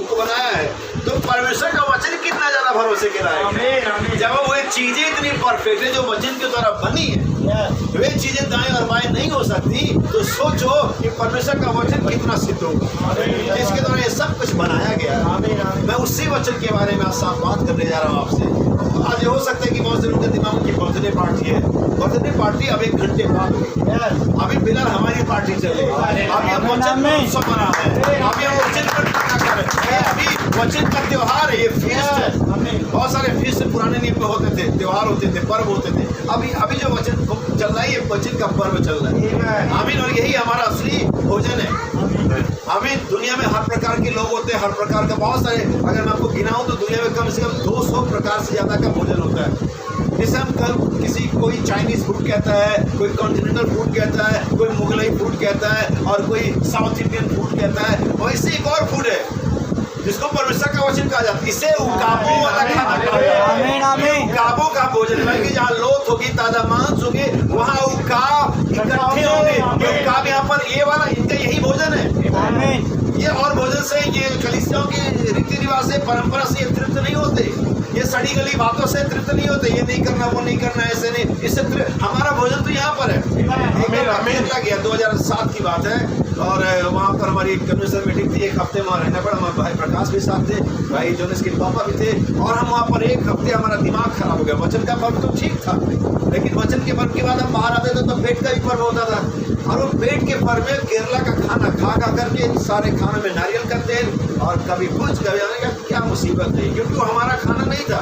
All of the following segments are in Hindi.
तुमको बनाया है, तो परमेश्वर का वचन कितना ज्यादा भरोसे के लायक है। जब वो चीजें इतनी परफेक्ट है जो वचन के द्वारा बनी है, वे चीजें दाएं और बाएं नहीं हो सकती, तो सोचो कि परमेश्वर का वचन कितना सिद्ध होगा जिसके द्वारा ये सब कुछ बनाया गया है। मैं उसी वचन के बारे में आज साफ बात करने जा रहा हूँ आपसे। आज ये हो सकता है कि बहुत से लोगों के दिमाग की बर्थडे पार्टी है, बर्थडे पार्टी अब 1 घंटे बाद होगी, अभी फिलहाल हमारी पार्टी चल रही है, अभी हम वचन का उत्सव मना है, अभी हम वचन पर कर रहे हैं, अभी वचन का त्योहार है, ये फीस्ट है। बहुत सारे फीस्ट पुराने नियम में होते थे, त्योहार होते थे, पर्व होते थे। अभी जो वचन चल रहा है ये वचन का पर्व चल रहा है। आमीन। और यही हमारा असली भोजन है। आमीन। दुनिया में हर प्रकार के लोग होते हैं, हर प्रकार का बहुत सारे, अगर मैं आपको गिनाऊं तो दुनिया में कम से कम 200 प्रकार से ज्यादा का भोजन होता है। जैसे हम कल किसी कोई चाइनीज फूड कहता है, कोई कॉन्टिनेंटल फूड कहता है, कोई मुगलई फूड कहता है और कोई साउथ इंडियन फूड कहता है, वैसे एक और फूड है जिसको परमेश्वर का वचन कहा जाता है। इसे उकाबों वाला खाना कहा जाता है। उकाबों का भोजन है कि जहाँ लोथ होगी, ताजा मांस होगी, वहाँ उकाब इकट्ठे होंगे। उकाब यहाँ पर ये वाला इनका यही भोजन है। ये और भोजन से, ये कलीसियाओं के रीति रिवाज से, परंपरा से ये तृप्त नहीं होते, ये सड़ी गली बातों से तृप्त नहीं होते, ये नहीं करना वो नहीं करना ऐसे नहीं, इससे हमारा भोजन तो यहाँ पर है। अमेरिका गया 2007 की बात है और वहाँ पर हमारी कन्वेंशन मीटिंग थी, 1 हफ्ते वहाँ रहना पड़ा। हमारे भाई प्रकाश भी साथ थे, भाई जोनेस के पापा भी थे और हम वहाँ पर 1 हफ्ते हमारा दिमाग खराब हो गया। वचन का पर्व तो ठीक था, लेकिन वचन के पर्व के बाद हम बाहर आते थे तो पेट का भी पर्व होता था और वो पेट के पर्व में केरला का खाना खा करके सारे खाने में नारियल का तेल और कभी कुछ कभी आने का क्या मुसीबत है, क्योंकि वो हमारा खाना नहीं था।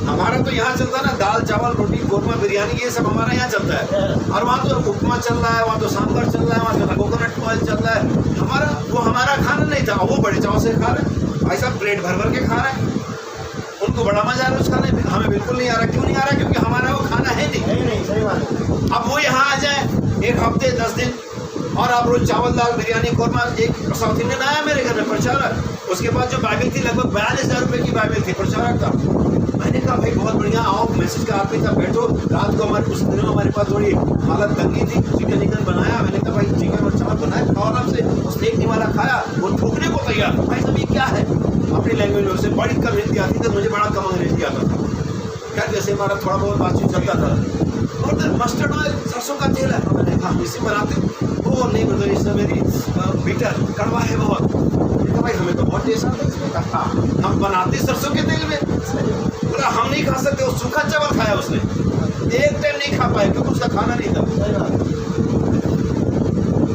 हमारा तो यहाँ चलता है ना, दाल चावल रोटी कोरमा बिरयानी, ये सब हमारा यहाँ चलता है। और वहाँ तो उपमा चल रहा है, वहाँ तो सांभर चल रहा है, वहाँ तो कोकोनट ऑयल चल रहा है। हमारा खाना नहीं था, वो बड़े चाव से खा रहे, भाई साहब प्लेट भर भर के खा रहे हैं। उनको बड़ा मजा आ रहा है उस खाने में, हमें बिल्कुल नहीं आ रहा। क्यों नहीं आ रहा? क्योंकि हमारा वो खाना है नहीं। सही बात है। अब वो यहाँ आ जाए 1 हफ्ते 10 दिन और आप रोज चावल दाल बिरयानी कोरमा। एक साउथ इंडियन आया मेरे घर में प्रचारक, उसके बाद जो बाइबल थी लगभग 42,000 रुपये की बाइबल थी, प्रचारक था। मैंने कहा भाई बहुत बढ़िया, आओ मैसेज का आदमी था, बैठो। रात को हमारे कुछ दिनों हमारे पास थोड़ी हालत तंगी थी, चिकन बनाया। मैंने कहा भाई चिकन और चावल बनाए, खाओ आराम से। उसने एक निवाला खाया, वो थूकने को तैयार। भाई साहब ये क्या है? अपनी लैंग्वेज में, उससे बड़ी कम हिंदी आती थी, मुझे बड़ा कम अंग्रेजी आता था। क्या जैसे हमारा थोड़ा बहुत बातचीत चलता था। और मस्टर्ड ऑयल, सरसों का तेल है, मैंने कहा इसी बनाते। वो नहीं मतलब इसमें मेरी बीटर कड़वा है बहुत। भाई हमें तो बहुत टेस्ट आता है इसमें। कहा हम बनाते सरसों के तेल में। बोला हम नहीं खा सकते। वो सूखा चावल खाया उसने, 1 टाइम नहीं खा पाया क्योंकि उसका खाना नहीं था।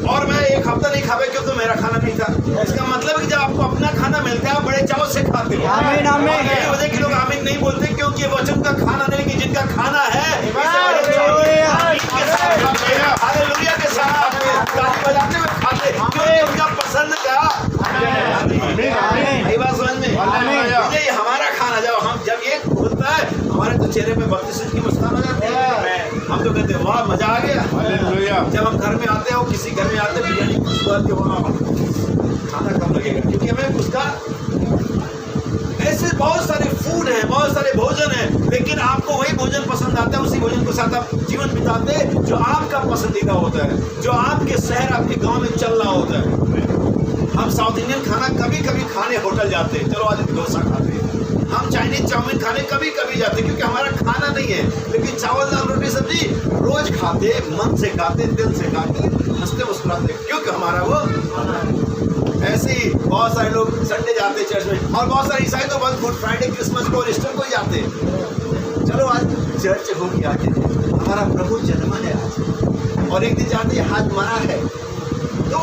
और मैं 1 हफ्ता नहीं खा पाया क्योंकि मेरा खाना नहीं था। इसका मतलब है कि जब आपको अपना खाना मिलता है आप बड़े चाव से खाते हो। यही वजह कि लोग आमीन नहीं बोलते, क्योंकि ये वचन का खाना नहीं, कि जिनका खाना है हालेलुया के साथ ताली बजाते हुए खाते, क्योंकि उनका पसंद का। यही बात समझ में? ये हमारा खाना जब ये होता है, हमारे तो चेहरे पे 32 इंच की मुस्कान हो जाती है। हम तो कहते हैं वाह मजा आ गया। जब हम घर में आते हैं, किसी घर में आते हैं, बिरयानी के वहाँ खाना कम लगेगा, क्योंकि हमें उसका। ऐसे बहुत सारे फूड हैं, बहुत सारे भोजन हैं, लेकिन आपको वही भोजन पसंद आता है, उसी भोजन के साथ आप जीवन बिताते हैं जो आपका पसंदीदा होता है, जो आपके शहर आपके गांव में चल रहा होता है। हम साउथ इंडियन खाना कभी कभी खाने होटल जाते हैं, चलो आज डोसा खाते हैं। हम चाइनीज चाउमीन खाने कभी कभी जाते हैं, क्योंकि हमारा खाना नहीं है। लेकिन चावल दाल रोटी सब्जी रोज खाते, मन से खाते, दिल से खाते, हंसते मुस्कुराते, क्योंकि हमारा वो। ऐसे ही बहुत सारे लोग संडे जाते चर्च में, और बहुत सारे ईसाई तो बस गुड फ्राइडे, क्रिसमस को और ईस्टर को ही जाते हैं। चलो आज चर्च होगी, आज हमारा प्रभु जन्म है आज, और एक दिन जाते हैं आज मरा है, तो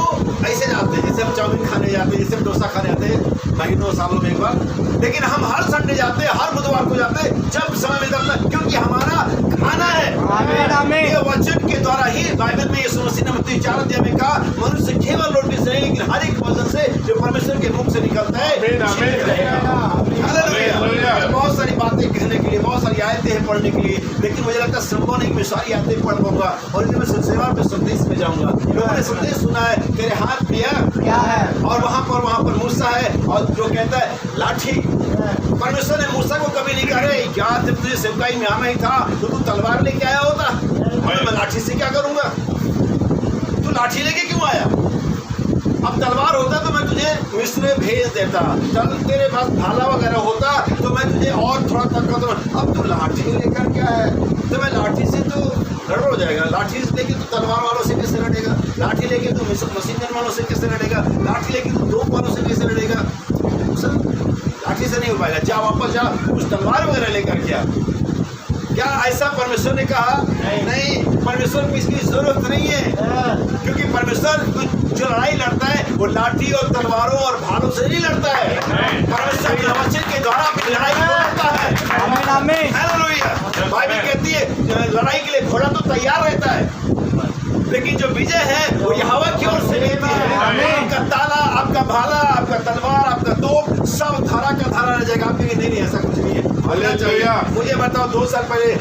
ऐसे जाते हैं। जैसे हम चाउमीन खाने जाते हैं, जैसे हम डोसा खाने जाते हैं महीनों सालों में एक बार, लेकिन हम हर संडे जाते हैं, हर बुधवार को जाते हैं, जब समय मिलता है, क्योंकि हमारा खाना है। ये वचन के द्वारा ही बाइबल में यीशु मसीह ने मत्ती 4 अध्याय में कहा, मनुष्य केवल रोटी से नहीं, लेकिन हर एक वचन से जो परमेश्वर के मुख से निकलता है। बहुत सारी बातें कहने के लिए, बहुत सारी आयतें हैं पढ़ने के लिए, लेकिन मुझे लगता है संभव नहीं कि मैं सारी आयतें पढ़ पाऊंगा। और मैं सेवा पे संदेश में जाऊंगा। लोगों ने संदेश सुना है, तेरे हाथ क्या है, और वहाँ पर मूसा है, और जो कहता है लाठी। परमेश्वर ने मूसा को कभी नहीं कहा क्या जब तुझे सेवकाई में आना ही था तो तू तलवार लेके आया होता, मैं लाठी से क्या करूंगा, तू लाठी लेके क्यों आया? अब तलवार होता तो मैं तुझे मिस्र में भेज देता, चल तेरे पास भाला वगैरह होता तो मैं तुझे और थोड़ा ताकत दूँ। अब तू लाठी लेकर क्या है, तो मैं लाठी से तो गड़बड़ हो जाएगा। लाठी लेके तू तलवार वालों से कैसे लड़ेगा, लाठी लेके तू मशीन गन वालों से कैसे लड़ेगा, लाठी लेके तू तोप वालों से कैसे लड़ेगा, लाठी से नहीं हो पाएगा। जा वापस जा, कुछ तलवार वगैरह लेकर क्या ऐसा परमेश्वर ने कहा? नहीं, परमेश्वर को इसकी जरूरत नहीं है, क्योंकि परमेश्वर जो लड़ाई लड़ता है वो लाठी और तलवारों और भालों से नहीं लड़ता है। परमेश्वर के वचन के द्वारा अपनी लड़ाई लड़ता है। आमीन आमीन। हालेलुया। बाइबल कहती है लड़ाई के लिए घोड़ा तो तैयार रहता है, लेकिन जो विजय है वो यहोवा की ओर से मिलती है। आपका ताला, आपका भाला, आपका तलवार, आपका तोप सब धारा का धारा रह जाएगा। आपके नहीं ऐसा कुछ नहीं है। मुझे बताओ 2 साल पहले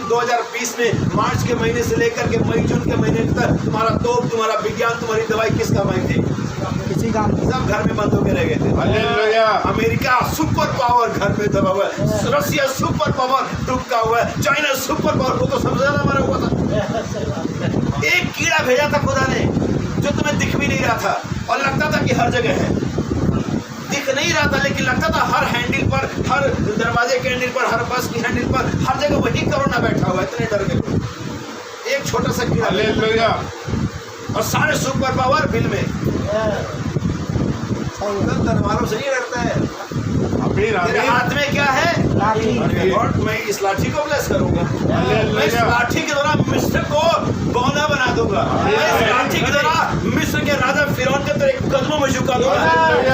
2020 में मार्च के महीने से लेकर के मई जून के महीने तक तुम्हारा तोप, तुम्हारा विज्ञान, तुम्हारी दवाई किस काम आई थी? किसी काम। सब घर में बंद होकर रह गए थे। अमेरिका सुपर पावर घर में दबा हुआ है, रसिया सुपर पावर डूबा हुआ है, चाइना सुपर पावर, वो तो सबसे ज्यादा मारा हुआ था। एक कीड़ा भेजा था खुदा ने जो तुम्हें दिख भी नहीं रहा था और लगता था कि हर जगह है, दिख नहीं रहा था लेकिन लगता था हर हैंडल पर, हर दरवाजे के हैंडल पर, हर बस की हैंडल पर, हर जगह वही कोरोना बैठा हुआ है। इतने डर गए। एक छोटा सा कीड़ा और सारे सुपर पावर बिल में। तलवारों से नहीं लड़ता है। तेरे हाथ में क्या है? लाठी। और मैं इस लाठी को ब्लेस करूंगा। मैं इस लाठी के द्वारा मिस्र को बौना बना दूंगा। मैं इस लाठी के द्वारा मिस्र के राजा फिरौन के तेरे कदमों में झुका दूंगा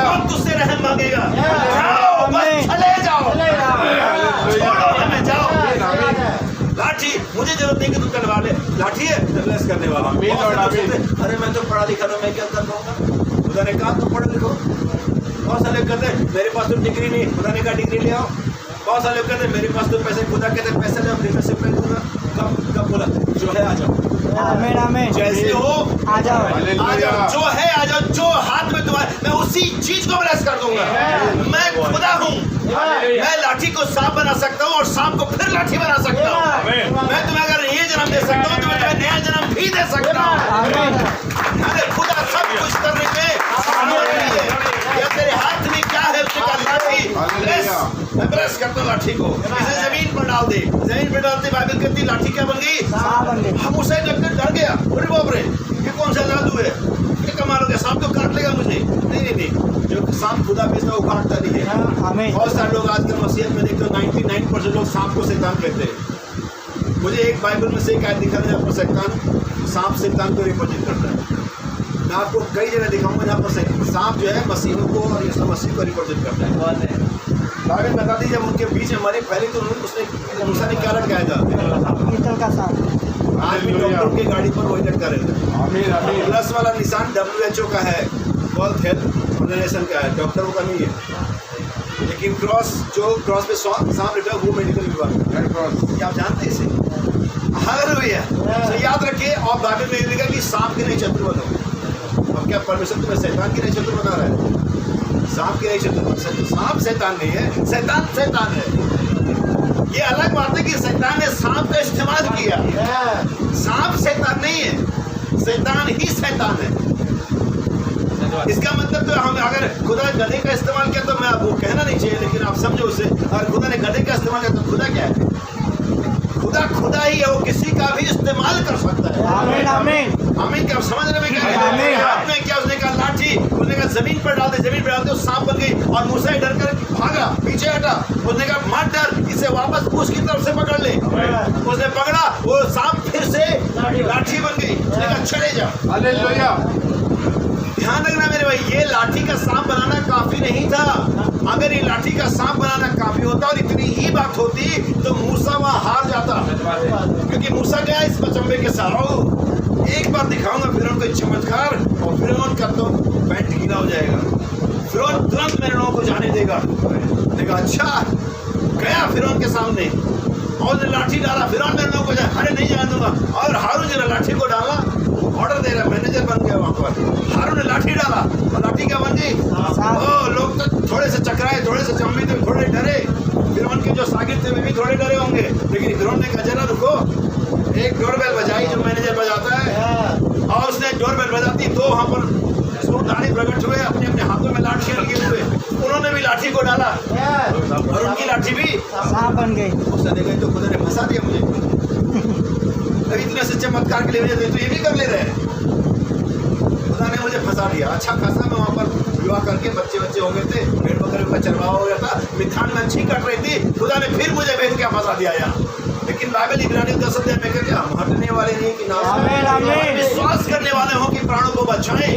और तुझसे रहम मांगेगा। जाओ, बस चले जाओ, छोड़ो हमें, जाओ। लाठी मुझे जरूरत नहीं कि तू तलवार ले, लाठी है ब्लेस करने वाला। अरे मैं तो पढ़ा लिखा था, मैं क्या कर पाऊंगा? खुदा ने कहा तुम पढ़ो लिखो। बहुत सारे कहते हैं मेरे पास तो डिग्री नहीं, खुदा ने कहा डिग्री ले आओ। बहुत सारे कहते हैं मेरे पास तो पैसे, खुदा कहते हैं पैसे ले आओ, पैसे मैं दूंगा। कब बोला? जो है आ जाओ। आमीन आमीन। जैसे हो आ जाओ, आ जाओ, जो है आ जाओ, जो हाथ में तुम्हारे, मैं उसी चीज को ब्लेस कर दूंगा। मैं खुदा हूँ, मैं लाठी को सांप बना सकता हूँ और सांप को फिर लाठी बना सकता हूँ। मैं तुम्हें अगर ये जन्म दे सकता हूँ तो मैं तुम्हें नया जन्म भी दे सकता हूँ। अरे खुदा सब कुछ करने में सामर्थ्य है। या तेरे हाथ में क्या है? उसने कहा लाठी। मैं ब्लेस करता हूँ लाठी को, इसे जमीन पर डाल दे। जमीन पर डालते बाइबल कहती लाठी क्या बन गई? हम उसे लगकर डर गया। अरे बाप रे, ये कौन सा जादू है? ये कमाल हो गया, सांप तो काट लेगा मुझे। नहीं, जो सांप खुदा भेजता वो काटता नहीं है। बहुत सारे लोग आजकल मसीहत में देखते हो 99% लोग सांप को शैतान कहते हैं। मुझे एक बाइबल में से एक आयत दिखा दे आपको, सांप शैतान को रिप्रेजेंट करता है। मैं आपको कई जगह दिखाऊंगा जहाँ पर सांप जो है मसीहों को और यीशु मसीह को रिप्रेजेंट करता है। बाइबल बता दी जब उनके बीच में मरे पहले तो उसने मूसा ने क्या लटकाया था? पीतल का सांप। आज भी डॉक्टर की गाड़ी पर वही लटका रहता है। प्लस वाला निशान WHO का है, वर्ल्ड हेल्थ ऑर्गेनाइजेशन का है, डॉक्टरों का नहीं है। लेकिन क्रॉस पे सांप लिखा वो मेडिकल विभाग, आप जानते हैं इसे? हालेलुया। तो याद रखिए। और बाइबल में लिखा कि सांप के नहीं शत्रु बनो। अब क्या परमेश्वर तुम्हें शैतान के नहीं शत्रु बना रहा है? सांप के नहीं शत्रु। सांप शैतान नहीं है, शैतान है। ये अलग बात है कि शैतान ने सांप का इस्तेमाल किया। सांप शैतान नहीं है, शैतान ही शैतान है। इसका मतलब तो हम अगर खुदा ने गधे का इस्तेमाल किया तो मैं आपको कहना नहीं चाहिए, लेकिन आप समझो उसे। अगर खुदा ने गधे का इस्तेमाल किया तो खुदा क्या है? खुदा ही है, वो किसी का भी इस्तेमाल कर सकता है। आमीन आमीन। आमीन। क्या समझने में क्या है? हाथ में क्या? उसने कहा लाठी, उसने कहा जमीन पर डाल दे, जमीन पर डालते सांप बन गई और मूसा डर कर भागा, पीछे हटा। उसने कहा मत डर, इसे वापस पूछ की तरफ से पकड़ ले। उसने पकड़ा, वो सांप फिर से लाठी बन गई। उसने कहा चले जा। हालेलुया। ध्यान रखना मेरे भाई, ये लाठी का सांप बनाना काफी नहीं था। अगर ये लाठी का सांप बनाना काफी होता और इतनी ही बात होती तो मूसा वहां हार जाता, क्योंकि मूसा गया इस पचम्बे के सारों। एक बार दिखाऊंगा फिरौन को चमत्कार और फिरौन का तो पैंट गीला हो जाएगा। फिरौन तुरंत मेरे लोगों को जाने देगा। देखा अच्छा, गया फिरौन के सामने और लाठी डाला। फिरौन मेरे लोगों को अरे नहीं जाने दूंगा। और हारून जरा लाठी को डाला, ऑर्डर दे रहा, मैनेजर बन गया वहां पर। हारून ने लाठी डाला और लाठी क्या बन गई? लोग तो थोड़े से चकराए, थोड़े से चंबी थे, थोड़े डरे। फिरौन के जो सागिर थे वे भी थोड़े डरे होंगे, लेकिन फिरौन ने कहा जरा रुको। एक डोरबेल बजाई जो मैनेजर बजाता है और उसने डोरबेल बजाती, तो वहां पर सूरदानी प्रकट लाठी को डाला और उनकी लाठी भी सांप बन गई। उसने देखा तो खुदा ने फंसा दिया मुझे। अभी इतने से चमत्कार के लिए मुझे तो ये भी कर ले रहे हैं। खुदा ने मुझे फंसा दिया। अच्छा खासा मैं वहाँ पर विवाह करके बच्चे हो गए थे, भेड़ बकरे का चरवाहा हो गया था, मिठान में अच्छी कट रही थी। खुदा ने फिर मुझे भेज के फंसा दिया यहाँ। लेकिन बाइबल इब्रानी 10 अध्याय में कहते हैं हम हटने वाले नहीं कि नाश, विश्वास करने वाले हो कि प्राणों को बचाएं।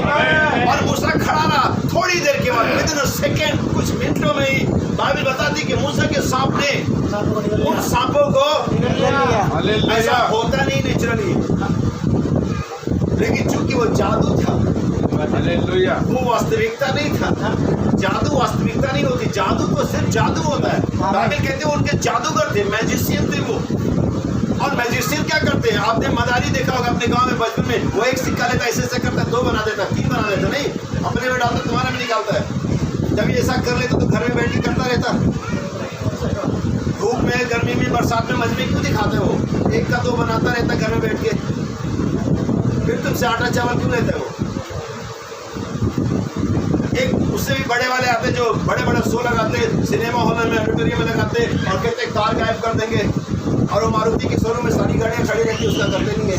और मूसा खड़ा रहा थोड़ी देर के बाद, विदिन अ सेकंड, कुछ मिनटों में ही बाइबल बताती कि मूसा के सांप ने उन सांपों को, ऐसा होता नहीं नेचुरली, लेकिन चूंकि वो जादू था, वो वास्तविकता नहीं था। जादू वास्तविकता नहीं होती, जादू तो सिर्फ जादू होता है। बाइबल कहते हैं उनके जादूगर थे, मैजिशियन थे वो। और मैजिशियन क्या करते हैं, आपने मदारी देखा होगा अपने गांव में बचपन में, वो एक सिक्का लेता ऐसे ऐसे करता, 2 बना देता, 3 बना देता, नहीं अपने में डालता, तुम्हारा में निकालता है। जब ये ऐसा कर लेता तो घर में बैठ के करता रहता। धूप में, गर्मी में, बरसात में मजमे क्यों दिखाते हो? 1 का 2 बनाता रहता घर में बैठ के। फिर तुमसे आटा चावल क्यों लेते हो? एक उससे भी बड़े वाले आते जो बड़े बड़े शो लगाते, सिनेमा हॉल में, ऑडिटोरियम में लगाते और कहते कार गायब कर देंगे। और वो मारुति के शोरूम में सारी गाड़ियाँ खड़ी रहती, उसका करते नहीं है।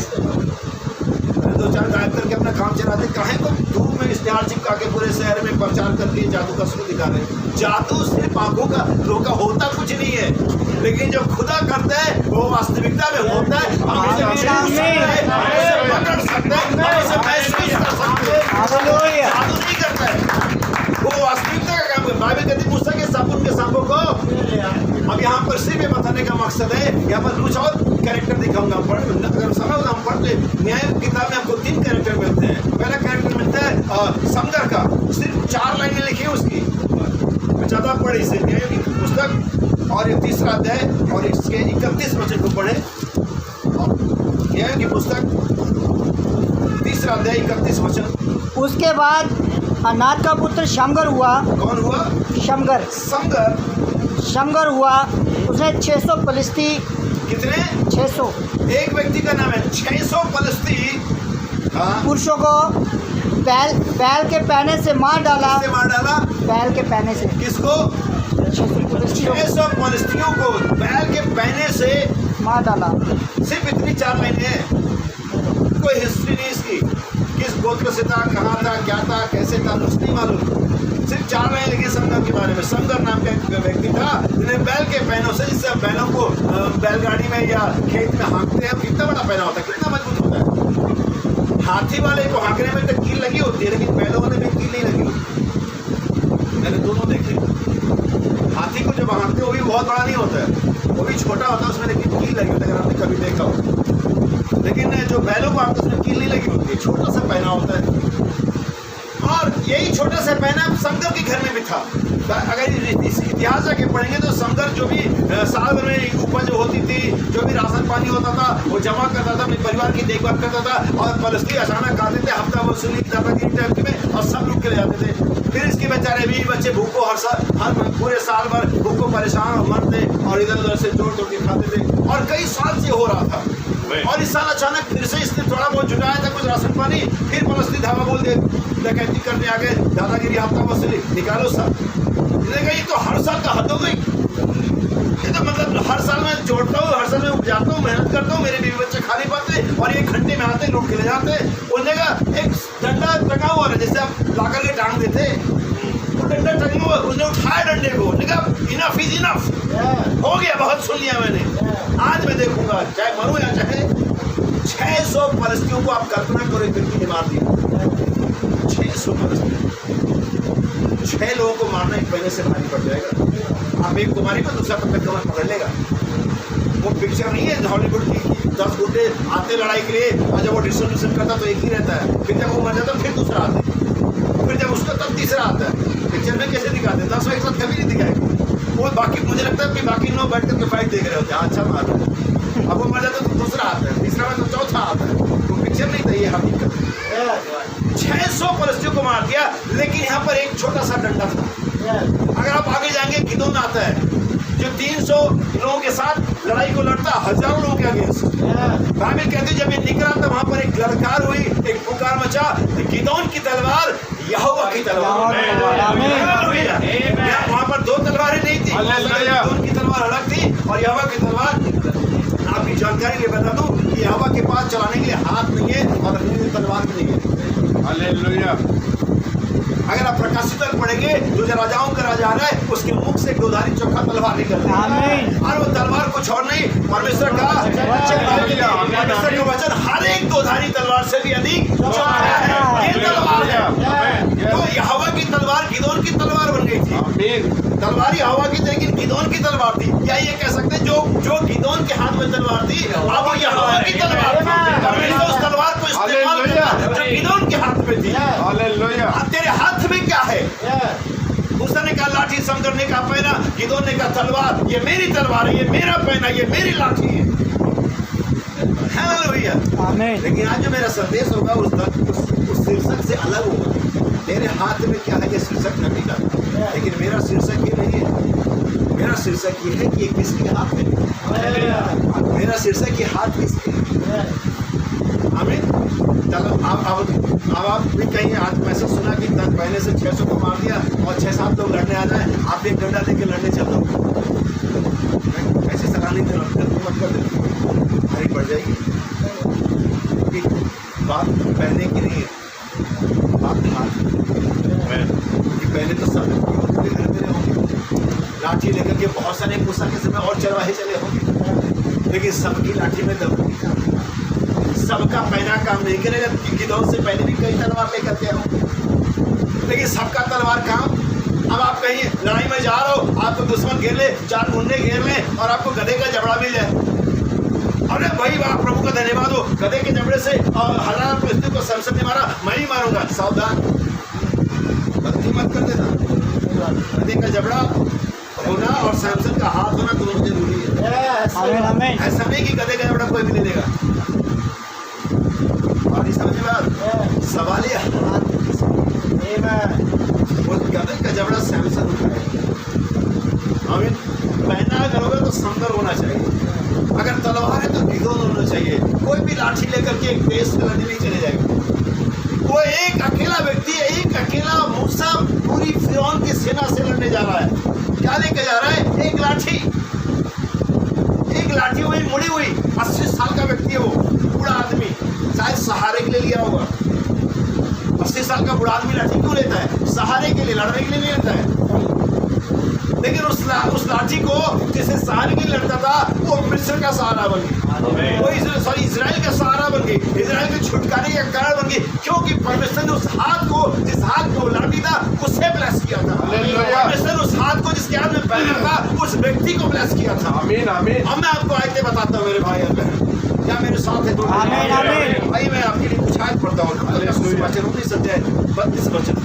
2-4 गायब करके अपना काम चलाते। काहे को धूप में इश्तेहार चिपका के पूरे शहर में प्रचार करके जादू का शुरू दिखा रहे। जादू सिर्फ आंखों का रोका, होता कुछ नहीं है, लेकिन जो खुदा करता है वो वास्तविकता में होता है। हम इसे छू सकते हैं, हम इसे पकड़ सकते हैं, हम इसे महसूस कर सकते हैं। जादू नहीं करता है, वो वास्तविकता का काम है। बाइबल कहती है मूसा के सांपों को। अब यहाँ पर सिर्फ ये बताने का मकसद है, यहाँ पर कुछ और कैरेक्टर दिखाऊंगा। अगर समय होगा हम पढ़ते, न्याय किताब में हमको 3 कैरेक्टर मिलते हैं। पहला कैरेक्टर मिलता है समगर का, सिर्फ 4 लाइनें लिखी उसकी, ज़्यादा पढ़े इसे, न्याय की पुस्तक और ये 3रा अध्याय और इसके 31 वचन को पढ़े। न्याय की पुस्तक 3रा अध्याय 31 वचन। उसके बाद अनाथ का पुत्र शमगर हुआ। कौन हुआ? शमगर हुआ। उसने 600 फलिस्ती, कितने? 600, एक व्यक्ति का नाम है 600 फलिस्ती पुरुषों को बैल के पहने से मार डाला। बैल के पहने से किसको? 600 फलिस्तियों को बैल के पहने से मार डाला। सिर्फ इतनी 4 लाइनें हैं, कोई हिस्ट्री नहीं इसकी, किस गोत्र से था, कहाँ था, क्या था, कैसे था, कुछ नहीं मालूम। सिर्फ 4 लाइन लिखी समगर के बारे में। समगर नाम का एक व्यक्ति था जिन्हें बैल के पैनों से, जिससे बैलों को बैलगाड़ी में या खेत में हाँकते हैं, कितना बड़ा पैना होता है, कितना मजबूत होता है। हाथी वाले को हाँकने में तो कील लगी होती है, लेकिन बैलों वाले में कील नहीं लगी होती। मैंने दोनों देखे। हाथी को जब हाँकते वो भी बहुत बड़ा नहीं होता है, वो भी छोटा होता है, उसमें लेकिन कील लगी होती है, अगर आपने कभी देखा हो। लेकिन जो बैलों को हाँकते उसमें कील नहीं लगी होती है, छोटा सा पैना होता है। और यही छोटा सा पैना समगर के घर में भी था। अगर इस इतिहास जाके पढ़ेंगे तो समगर जो भी साल भर में उपज होती थी, जो भी राशन पानी होता था, वो जमा करता था, अपने परिवार की देखभाल करता था। और फलस्ती अचानक आते थे, हफ्ता वसूली दादागिरी टाइप में, और सब लोग के ले जाते थे। फिर इसके बेचारे बीवी बच्चे भूखों हर पूरे साल भर भूखों परेशान और मरते और इधर उधर से जोड़ तोड़ के खाते थे। और कई साल से हो रहा था। और इस साल अचानक फिर से इसने थोड़ा बहुत जुटाया था कुछ राशन पानी, फिर फलस्ती धावा बोल दे, डकैती करने आ गए, दादागिरी, हफ्ता वसूली, निकालो सब। ये तो हर साल का हद हो गई। ये तो मतलब हर साल मैं जोड़ता हूँ, हर साल मैं उपजाता हूँ, मेहनत करता हूँ, मेरे बीवी बच्चे खा नहीं पाते और ये घंटे में आते लूट के ले जाते। बोलने का एक डंडा टंगा हुआ है, जैसे आप ला करके टांग देते, वो डंडा टंगा हुआ, उसने उठाया डंडे को, इनफ इज इनफ, हो गया, बहुत सुन लिया मैंने, आज मैं देखूंगा, चाहे मरूं या चाहे। 600 फलिस्तियों को आप कल्पना करो, एक व्यक्ति ने मार दिया। 600 फलिस्ती, 6 लोगों को मारना एक महीने से भारी पड़ जाएगा। आप एक को मारेगा, दूसरा तब तक कमर पकड़ लेगा। वो पिक्चर नहीं है हॉलीवुड की, 10 गुंडे आते लड़ाई के लिए, और जब वो डिस्ट्रीब्यूशन करता तो एक ही रहता है, फिर जब वो मर जाता फिर दूसरा आता है, फिर जब उसका तब तीसरा आता है। पिक्चर में कैसे दिखाते हैं, 10 एक साथ कभी नहीं दिखाएंगे। वो बाकी, मुझे लगता है कि बाकी लोग बैठ कर फाइट देख रहे होते हैं, अच्छा मार रहे हैं। अब वो मर जाता तो दूसरा आता है, तीसरा में तो चौथा आता है। तो पिक्चर नहीं था, ये हकीकत है। 600 फलिस्तियों को मार दिया, लेकिन यहाँ पर एक छोटा सा डंडा था। अगर आप आगे जाएंगे, गिदोन आता है जो 300 लोगों के साथ लड़ाई को लड़ता, हजारों लोगों के अगेंस्ट। बाइबल कहते जब ये निकला तो वहां पर एक ललकार हुई, एक पुकार मचा, गिदोन की तलवार यहोवा की तलवार। हालेलुया। यहाँ वहाँ पर दो तलवारें नहीं थी, गिदोन की तलवार अलग थी और यहोवा की तलवार। आपकी जानकारी के लिए बता दूं कि यहोवा के पास चलाने के लिए हाथ नहीं है और अपनी तलवार भी नहीं है। हालेलुया। अगर आप प्रकाशित पढ़ेंगे, जो राजाओं का राजा है उसके मुख से दोधारी चोखा तलवार निकल रही है और वो तलवार कुछ और नहीं, परमेश्वर का वचन हर एक दोधारी तलवार से भी अधिक चोखा है। ये तलवार है। तो यहोवा की तलवार गिदोन की तलवार बन गई थी। तलवार यहोवा की, लेकिन गिदोन की तलवार थी। या ये कह सकते हैं जो गिदोन के हाथ में तलवार थी, अब वो यहोवा की तलवार थी। परमेश्वर उस तलवार को इस्तेमाल किया जो गिदोन के हाथ में थी। हालेलुया। तेरे हाथ में क्या है? मूसा ने कहा लाठी, समदर ने कहा पैना, गिदोन ने कहा तलवार। ये मेरी तलवार है, ये मेरा पैना, ये मेरी लाठी है। हालेलुया। आमीन। लेकिन आज जो मेरा संदेश होगा उस शीर्षक से अलग होगा। तेरे हाथ में क्या है, ये शीर्षक नहीं का, लेकिन मेरा शीर्षक ये नहीं है। मेरा शीर्षक ये है कि ये किसके हाथ में। मेरा शीर्षक ये हाथ किसके है। आमीन। चलो अब आप भी कहीं आज मैसेज सुना कि पहले से 600 को मार दिया और 6-7 लोग लड़ने आ जाए, आप एक डंडा लेके लड़ने चलो, ऐसे सलाह नहीं मत कर दे, भारी पड़ जाएगी। बात पहने की नहीं है, बात हाथ कि पहले तो सब घर में होंगे, लाठी लेकर के बहुत सारे मूसा के समय और चरवाहे चले होंगे, लेकिन सबकी लाठी में दम नहीं था। सबका पहना काम नहीं करेगा। गिदोन से पहले भी कई तलवार लेकर के आओ, लेकिन सबका तलवार काम। अब आप कहीं लड़ाई में जा रहे हो, आपको दुश्मन घेर ले, 4 गुंडे घेर ले और आपको गधे का जबड़ा मिल जाए। अरे भाई वाह, प्रभु का धन्यवाद हो, गधे के जबड़े से और 1000 फिलिस्ती को सैमसन ने मारा, मैं नहीं मारूंगा। सावधान, गलती मत कर देना। गधे का जबड़ा होना और सैमसन का हाथ होना दोनों जरूरी है। ऐसा नहीं कि गधे का जबड़ा कोई भी ले लेगा। और इस सवाल ये वो गधे का जबड़ा सैमसन आमीन। पहना करोगे तो सुंदर होना चाहिए, अगर तलवार है तो गिदोन होना चाहिए। कोई भी लाठी लेकर के एक देश से लड़ने नहीं चले जाएगा। वो एक अकेला व्यक्ति है, एक अकेला मूसा पूरी फिरौन की सेना से लड़ने जा रहा है। क्या लेके जा रहा है? एक लाठी। एक लाठी हुई मुड़ी हुई, 80 साल का व्यक्ति है वो, बूढ़ा आदमी, शायद सहारे के लिए लिया होगा। 80 साल का बूढ़ा आदमी लाठी क्यों लेता है? सहारे के लिए, लड़ने के लिए नहीं लेता है। लेकिन उस लाठी को जिसे सहारे के लिए लड़ता था, वो मिस्र का सहारा बन गई, वो इजराइल का सहारा बन गई, इजराइल के छुटकारे का कारण बन गई, क्योंकि परमेश्वर ने उस हाथ को, जिस हाथ को लाठी था उससे ब्लेस किया था। परमेश्वर ने उस हाथ को जिसके हाथ में पहना था, उस व्यक्ति को ब्लेस किया था। आमीन आमीन। अब मैं आपको आयतें बताता हूँ मेरे भाई और बहन, क्या मेरे साथ है? आमीन आमीन। भाई मैं आपके लिए कुछ आयत पढ़ता हूँ। वचन 19 अध्याय 32 वचन।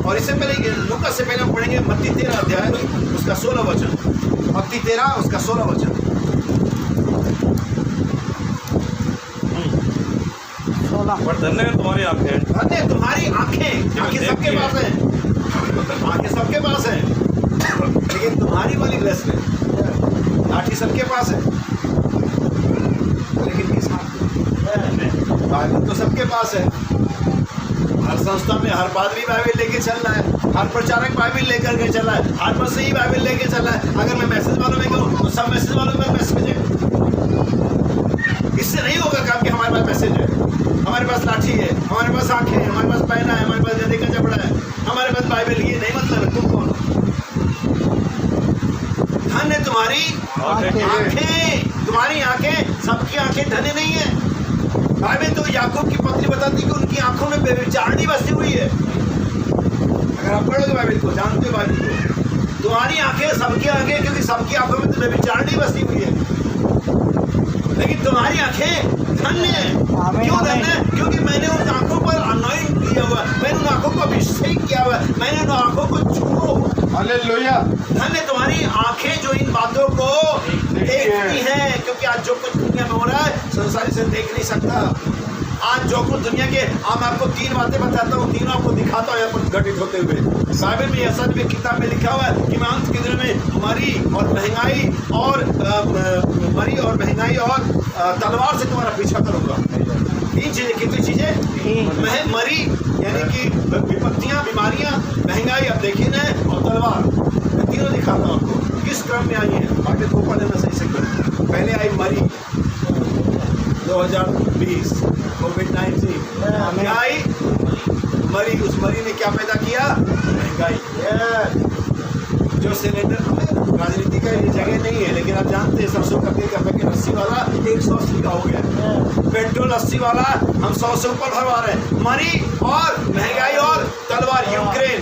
और इससे पहले लूका से पहले हम पढ़ेंगे मत्ती 13 अध्याय उसका 16 वचन। मत्ती 13 उसका 16 वचन। धन्य है तुम्हारी आंखें। धन्य तुम्हारी आंखें। आंखें सबके पास है, आंखें सबके पास है, लेकिन तुम्हारी वाली ब्लेस है। लाठी सबके पास है, लेकिन किस हाथ में? बाइबल तो सबके पास है। हर संस्था में हर पादरी बाइबल लेके चल रहा है, हर प्रचारक बाइबल लेकर के चल रहा है, हर मसीही बाइबल लेके चल रहा है। अगर मैं मैसेज वालों में कहूँ तो सब मैसेज वालों में मैसेज है। इससे नहीं होगा काम कि हमारे पास मैसेज है, हमारे पास लाठी है, हमारे पास आंखें है, हमारे पास पहना है, हमारे पास गधे का जबड़ा है, हमारे पास बाइबल। ये नहीं मतलब है। तुम कौन हो? धन्य तुम्हारी आंखें। तुम्हारी आंखें, सबकी आंखें धन्य नहीं है। बाइबल तो याकूब की पत्नी बताती कि उनकी आंखों में बेविचारणी बसी हुई है। अगर आप पढ़ोगे बाइबल को, जानते हो बाइबल को, तुम्हारी आंखें, सबकी आंखें, क्योंकि सबकी आंखों में तो बेविचारणी बसी हुई है, लेकिन तुम्हारी आंखें धन्य है। क्यों धन्य है? क्योंकि मैंने उन आंखों पर अनॉइंट किया हुआ, मैंने उन आंखों को अभिषेक किया हुआ, मैंने उन आंखों को छुआ। हालेलुया। धन्य तुम्हारी आंखें जो इन बातों को देखती हैं, क्योंकि आज जो कुछ दुनिया में हो रहा है संसारी से देख नहीं सकता। आज जो कुछ दुनिया के मैं आपको 3 बातें बताता हूँ, तीनों आपको दिखाता हूँ यहाँ पर घटित होते हुए। बाइबल में ऐसा भी किताब में लिखा हुआ है कि मैं अंत के दिनों में मरी और महंगाई और तलवार से तुम्हारा पीछा करूंगा। 3 चीजें, कितनी चीजें? मरी यानी कि विपत्तियां, बीमारियां, महंगाई, अब देखिए ना, और तलवार। मैं तीनों दिखाता हूँ आपको किस क्रम में आई है। आगे को ऊपर देना सही से करें। पहले आई मरी 2020 कोविड-19। क्या आई? मरी। उस मरी ने क्या पैदा किया? महंगाई। जो सिलेंडर, राजनीति का ये जगह नहीं है, लेकिन आप जानते हैं सरसों का तेल का पैकेट 80 वाला 180 का हो गया। पेट्रोल 80 वाला हम 100 से ऊपर भरवा रहे हैं। मरी और महंगाई और तलवार। यूक्रेन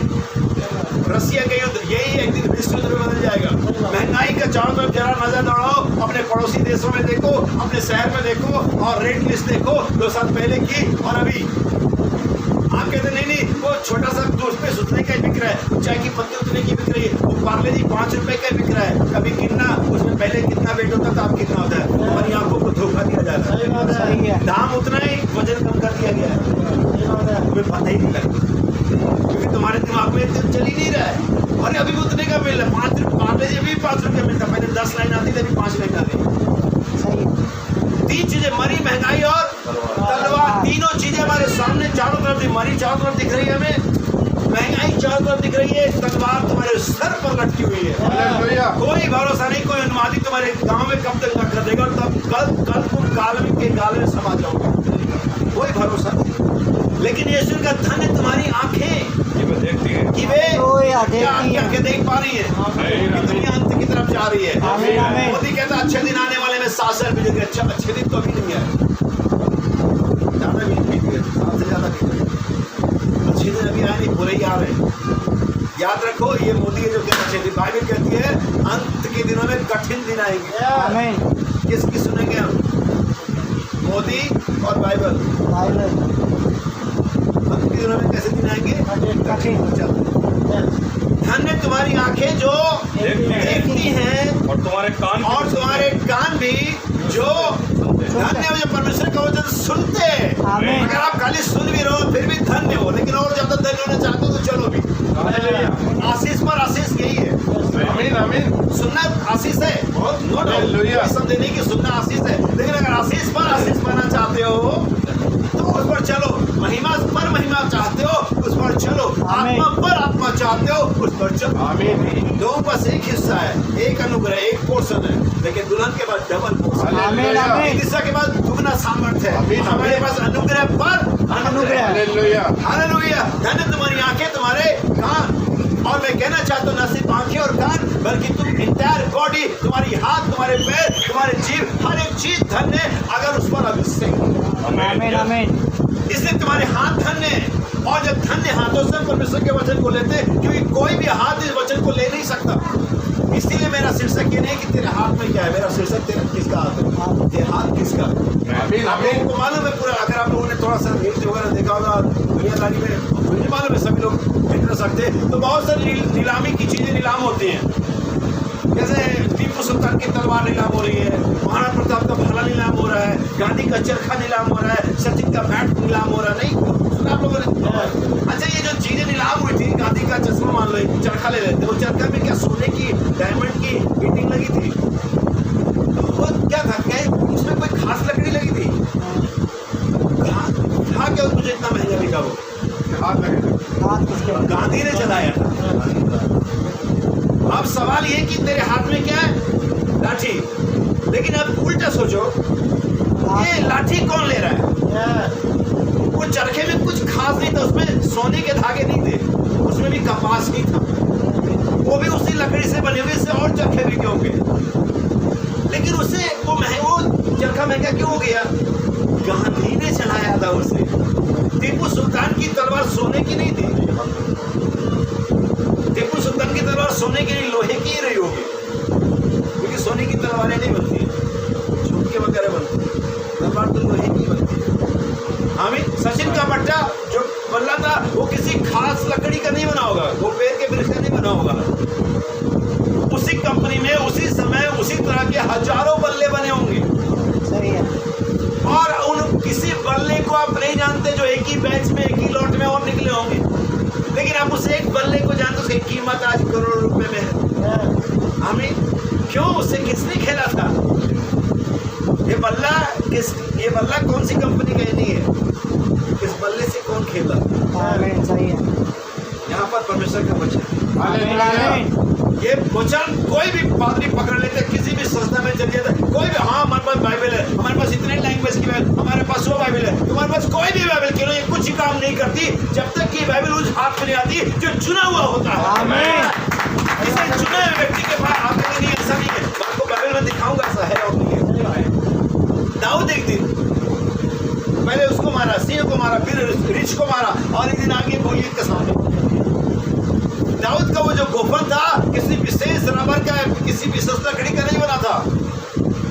रसिया का युद्ध, यही एक दिन विश्व युद्ध में बदल जाएगा। महंगाई का चारों तरफ जरा नजर दौड़ाओ, अपने पड़ोसी देशों में देखो, अपने शहर में देखो, और रेट लिस्ट देखो 2 साल पहले की और अभी। आप कहते नहीं, वो छोटा सा टूथपेस्ट उतने का बिक रहा है, चाय की पत्ती उतने की बिक रही है, वो पार्ले जी 5 रुपए का बिक रहा है। कभी गिनना, उसमें पहले कितना वेट होता था, अब कितना होता है। हमारी आंखों को धोखा दिया जाता है। दाम उतना ही, वजन कम कर दिया गया है, तुम्हें पता ही नहीं लगता, क्योंकि तुम्हारे दिमाग में चल ही नहीं रहा है। अरे अभी उतने का मिल रहा है, 5 रुपये, पार्ले जी भी 5 रुपये मिलता, पहले 10 लाइन आती थी, अभी 5 लाइन आती। 3 चीजें, मरी, महंगाई और तलवार। तीनों चीजें हमारे सामने चारों तरफ दिख, मरी चारों तरफ दिख रही है हमें, महंगाई चारों तरफ दिख रही है, तलवार तुम्हारे सर पर लटकी हुई है। कोई भरोसा नहीं, कोई अनुमादी तुम्हारे गांव में कब तक न कर देगा, तब कल तुम काल्विन के गाल में समा जाओगे। कोई भरोसा नहीं। लेकिन यीशु का धन है तुम्हारी आंखें कि वे आंखें देख पा रही है, दुनिया अंत की तरफ जा रही है। मोदी कहता अच्छे दिन आने वाले में 7 साल बीतेंगे। अच्छा, अच्छे दिन तो अभी नहीं है, ज्यादा बीत गए, 7 से ज्यादा बीत गए। अच्छे दिन अभी आए नहीं, बुरे ही आ रहे हैं। याद रखो, ये मोदी जो कहना चाहिए, बाइबल कहती है अंत के दिनों में कठिन दिन आएंगे। किसकी सुनेंगे हम? मोदी और बाइबल। अंत के दिनों में कैसे दिन आएंगे? कठिन। धन्य तुम्हारी आंखें जो देखती हैं, और तुम्हारे कान भी जो धन्य हो, जो परमेश्वर का वचन सुनते हैं। अगर आप खाली सुन भी रहो फिर भी धन्य हो, लेकिन और ज्यादा धन्य होना चाहते हो तो चलो भी। आशीष पर आशीष यही है। आमीन। सुनना आशीष है, बहुत नो डाउट, समझे नहीं कि सुनना आशीष है, लेकिन अगर आशीष पर आशीष पाना चाहते हो तो उस पर चलो। महिमा पर महिमा चाहते हो, उस पर चलो। आत्मा पर आत्मा चाहते हो, उस पर चलो। आमीन। दो बस एक हिस्सा है, एक अनुग्रह, एक पोर्शन है, लेकिन दुल्हन के बाद डबल पोर्शन। हिस्सा के बाद दुगना सामर्थ्य है। हमारे पास अनुग्रह पर अनुग्रह। हालेलुया। धन्य तुम्हारी आंखें, तुम्हारे कान। और मैं कहना चाहता हूँ, न सिर्फ आंखें और कान, बल्कि तुम इंटायर बॉडी, तुम्हारी हाथ, तुम्हारे पैर, तुम्हारे जीव, हर एक चीज धन्य है अगर उस पर अभिषेक। इसलिए तुम्हारे हाथ धन्य है, और जब धन्य हाथों से परमेश्वर के वचन को लेते, क्योंकि कोई भी हाथ इस वचन को ले नहीं सकता। इसीलिए मेरा शीर्षक ये नहीं कि तेरे हाथ में क्या है, मेरा शीर्षक तेरा किसका हाथ है, तेरे हाथ किसका है। आप लोगों को मालूम है पूरा, अगर आप लोगों ने थोड़ा सा न्यूज वगैरह देखा होगा दुनियादारी में, मुझे मालूम है सभी लोग इंटरेस्ट रखते हैं, तो बहुत सारी नीलामी की चीजें नीलाम होती हैं। जैसे टीपू सुल्तान की तलवार नीलाम हो रही है, महाराणा प्रताप का भाला नीलाम हो रहा है, गांधी का चरखा नीलाम हो रहा है, सचिन का बैट नीलाम हो रहा है। नहीं सुना आप लोगों ने? अच्छा, ये जो चीजें नीलाम हुई थी, गांधी का चश्मा मान लो, चरखा ले लेते, वो चरखा में क्या सोने की, डायमंड की फिटिंग लगी थी? वो क्या था, क्या उसमें कोई खास लकड़ी लगी थी? था क्या मुझे इतना महंगा बिका? वो गांधी ने चलाया था। अब सवाल ये कि तेरे हाथ में क्या है? लाठी। लेकिन अब उल्टा सोचो, ये लाठी कौन ले रहा है? वो चरखे में कुछ खास नहीं था, उसमें सोने के धागे नहीं थे, उसमें भी कपास ही था, वो भी उसी लकड़ी से बने हुए, इससे और चरखे भी क्यों होंगे? लेकिन उससे वो चरखा महंगा क्यों हो गया? गांधी ने चलाया था उसे। टीपू सुल्तान की तलवार सोने की नहीं थी, टीपू सुल्तान की तलवार सोने के लिए लोहे की ही रही होगी, क्योंकि सोने की तलवारें नहीं बनती, झुमके वगैरह बनती, तलवार तो लोहे की बनती है। हमें सचिन का पट्टा जो बल्ला था वो किसी खास लकड़ी का नहीं बना होगा, वो पेड़ के वृक्ष का नहीं बना होगा। उसी कंपनी में उसी समय उसी तरह के हजारों बल्ले बने होंगे। सही है। और उन किसी बल्ले को आप नहीं जानते जो एक ही बैच में एक ही लॉट में और निकले होंगे, लेकिन आप उस एक बल्ले को जानते, उसकी कीमत आज करोड़ों रुपए में है। आमीन। क्यों? उसे किसने खेला था? ये बल्ला कौन सी कंपनी का नहीं है? इस बल्ले से कौन खेला? आमीन। सही है। यहाँ पर परमेश्वर का वचन, आमीन। आमीन। ये वचन कोई भी पादरी पकड़ लेते, किसी भी संस्था में चल जाता, कोई भी, हाँ हमारे पास बाइबल है, हमारे पास इतने लैंग्वेज की बाइबल, हमारे पास वो बाइबल है, तुम्हारे पास कोई भी बाइबल क्यों, ये कुछ ही काम नहीं करती जब तक कि बाइबल उस हाथ में नहीं आती जो चुना हुआ होता है। आमीन। इसे चुने हुए व्यक्ति के पास आते नहीं, ऐसा नहीं है। आपको बाइबल में दिखाऊंगा ऐसा है और नहीं है। दाऊद एक दिन पहले उसको मारा, सिंह को मारा, फिर रिछ को मारा, और एक दिन आगे गोलियत के सामने दाऊद का वो जो गोफन था किसी विशेष रबर का, किसी विशेष लकड़ी का नहीं बना था।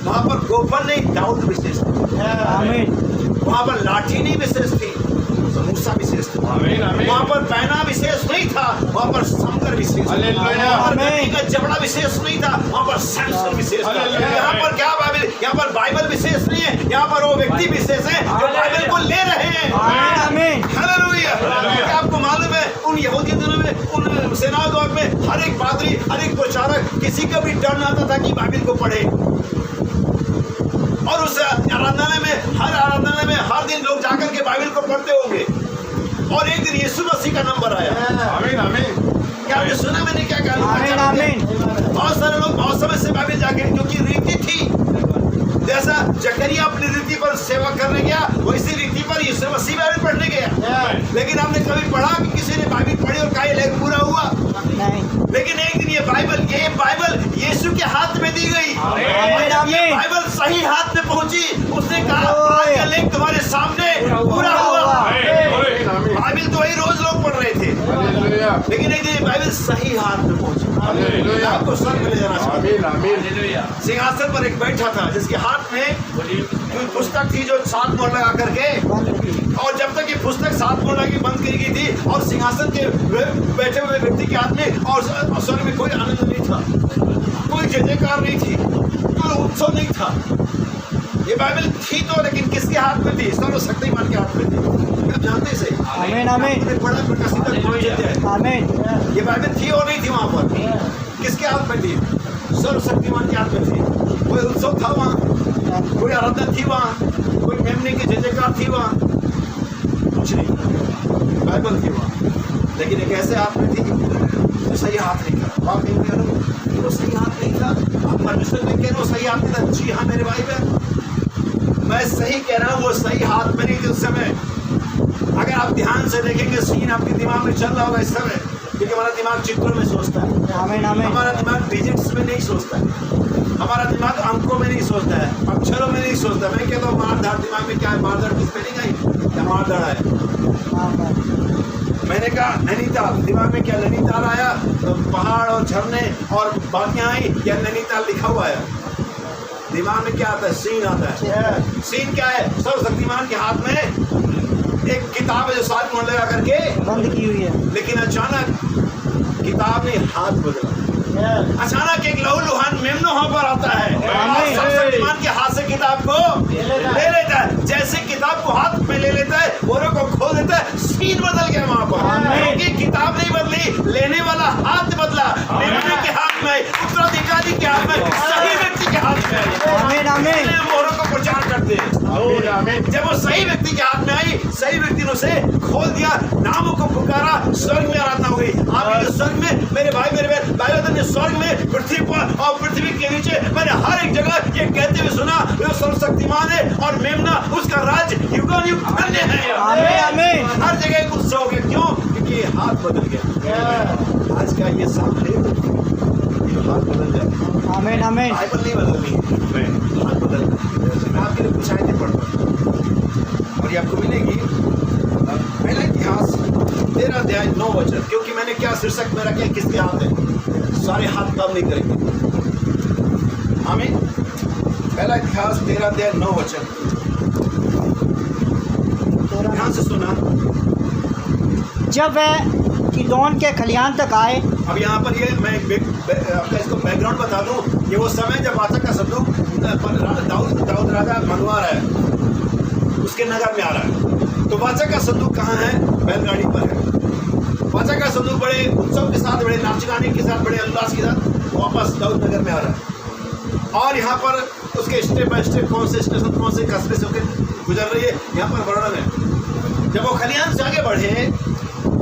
वहां पर गोफन नहीं, दाऊद विशेष था। आमीन। वहां पर लाठी नहीं विशेष थी, मूसा विशेष था। आमीन, आमीन। वहां पर पैना विशेष नहीं था, वहां पर शंकर विशेष था। हालेलुया। वहां पर गद्दी का जबड़ा विशेष नहीं था, वहां पर सैमसन विशेष था। हालेलुया। यहाँ पर क्या बाइबल, यहाँ पर बाइबल विशेष नहीं है, यहाँ पर वो व्यक्ति विशेष है जो बाइबल को ले रहे हैं। आमीन। हालेलुया। हालेलुया। क्या आपको मालूम है उन यहूदी दिनों में, उन सिनागोग में हर एक पादरी, हर एक प्रचारक, किसी का भी डर ना आता था कि बाइबल को पढ़े। और उस आराधनालय में, हर आराधनालय में हर दिन लोग जाकर के बाइबल को पढ़ते होंगे। और एक दिन यीशु मसीह का नंबर आया। आमीन, आमीन। क्या आपने सुना मैंने क्या कहा? आमीन। आमीन। बहुत सारे लोग बहुत समय से बाइबल जाके, क्योंकि रीति थी, जैसा जकरिया अपनी रीति पर सेवा करने गया, वैसी रीति पर यीशु मसीह बाइबल पढ़ने गया। लेकिन आपने कभी पढ़ा कि किसी ने बाइबल पढ़ी और कहा लेख पूरा हुआ? नहीं। लेकिन एक दिन ये बाइबल यीशु के हाथ में दी गई। आमीन। जब ये बाइबल सही हाथ में पहुंची, उसने कहा आज का लेख तुम्हारे सामने पूरा हुआ। आमीन, आमीन। बाइबल तो वही रोज लोग पढ़ रहे थे, हालेलुया। लेकिन एक दिन बाइबल सही हाथ में पहुंची। हालेलुया। आपको स्वर्ग में ले जाना चाहता हूं। आमीन, आमीन। सिंहासन पर एक बैठा था जिसके हाथ में कोई पुस्तक थी जो 7 मोहर लगा करके, और जब तक ये पुस्तक 7 मोहर लगी बंद करी गई थी, और सिंहासन के बैठे हुए व्यक्ति के हाथ में, और स्वर्ग में कोई आनंद नहीं था, कोई जय जयकार नहीं थी, कोई उत्सव नहीं था। ये बाइबल थी तो, लेकिन किसके हाथ में थी? सर्वशक्तिमान के हाथ में थी। आप जानते इसे? आमीन। आमीन। बड़ा प्रकाशित है। आमीन। ये बाइबल थी और नहीं थी वहां पर? किसके हाथ में थी? सर्वशक्तिमान के हाथ में थी। कोई उत्सव था वहाँ, कोई आराधना थी वहाँ, कोई मेमने की जय जयकार थी वहाँ? कुछ नहीं, बाइबल थी वहाँ। लेकिन एक ऐसे हाथ में थी जो सही हाथ नहीं था। आप कह रहे हो वो सही हाथ नहीं था, आप परमेश्वर में कह रहे हो सही हाथ नहीं था। जी हाँ मेरे भाई बहन, मैं सही कह रहा हूँ, वो सही हाथ में नहीं थी उस समय। अगर आप ध्यान से देखेंगे, सीन आपके दिमाग में चल रहा होगा इस समय, क्योंकि हमारा दिमाग चित्रों में सोचता है। आमीन। आमीन। हमारा दिमाग डिजिट्स में नहीं सोचता है, हमारा दिमाग अंकों में नहीं सोचता है, अक्षरों में नहीं सोचता। मैं कहता हूँ मारधाड़ दिमाग में क्या है? मारधाड़ किस पे नहीं गई? क्या मारधाड़ है? मैंने कहा नैनीताल, दिमाग में क्या नैनीताल आया? तो पहाड़ और झरने और बातियां आई, क्या नैनीताल लिखा हुआ है? दिमाग में क्या आता है? सीन आता है। सीन क्या है? सर्वशक्तिमान के हाथ में एक किताब है जो 7 मोहर लगा करके बंद की हुई है। लेकिन अचानक किताब ने हाथ बदला। अचानक एक लहूलुहान मेमना वहां पर आता है और सर्वशक्तिमान के हाथ से किताब को ले लेता है। जैसे किताब को हाथ में ले लेता है, बोरों को खोल देता है, सीन बदल गया वहां पर। क्योंकि किताब नहीं बदली, लेने वाला हाथ बदला। मेमने के हाथ में, उत्तराधिकारी के हाथ में, सही व्यक्ति के हाथ में। आमीन। आमीन। मोहरों को प्रचार करते हैं। आमीन, आमीन। जब वो सही व्यक्ति के हाथ में आई, सही व्यक्ति ने उसे खोल दिया, नामों को पुकारा, स्वर्ग में आराधना हो गई। आप ये स्वर्ग में मेरे भाई मेरे बहन, बाइबल ने स्वर्ग में, पृथ्वी पर और पृथ्वी के नीचे, मैंने हर एक जगह ये कहते हुए सुना, वो सर्वशक्तिमान है और मेमना उसका राज युगानुयुग धन्य है। आमीन। आमीन। हर जगह एक उत्सव हो गया। क्यों? क्योंकि ये हाथ बदल गया। आज का ये सामने हाथ बदल जाए। आमीन। आमीन। बाइबल नहीं बदलनी है, हाथ बदल। मैं आपके लिए कुछ आयतें पढ़ता हूं और ये आपको मिलेगी। पहला इतिहास 13 अध्याय 9 वचन। क्योंकि मैंने क्या शीर्षक में रखे, किसके हाथ है? सारे हाथ काम नहीं करेंगे। आमीन। पहला इतिहास 13 अध्याय 9 वचन, ध्यान से सुना। जब वह किदोन के खलियान तक आए। अब यहाँ पर ये मैं आपका इसको बैकग्राउंड बता दूं। ये वो समय जब वाचा का संदूक दाऊद राजा मंगवा रहा है। उसके नगर में आ रहा है। तो वाचा का संदूक कहाँ है? बैलगाड़ी पर है। वाचा का संदूक बड़े उत्सव के साथ, बड़े नाच गाने के साथ, बड़े उल्लास के साथ वापस दाऊद नगर में आ रहा है। और यहाँ पर उसके स्टेप बाय स्टेप कौन से स्टेशन, कौन से कस्बे से होकर गुजर रही है, यहाँ पर वर्णन है। जब वो खलिहान से आगे बढ़े,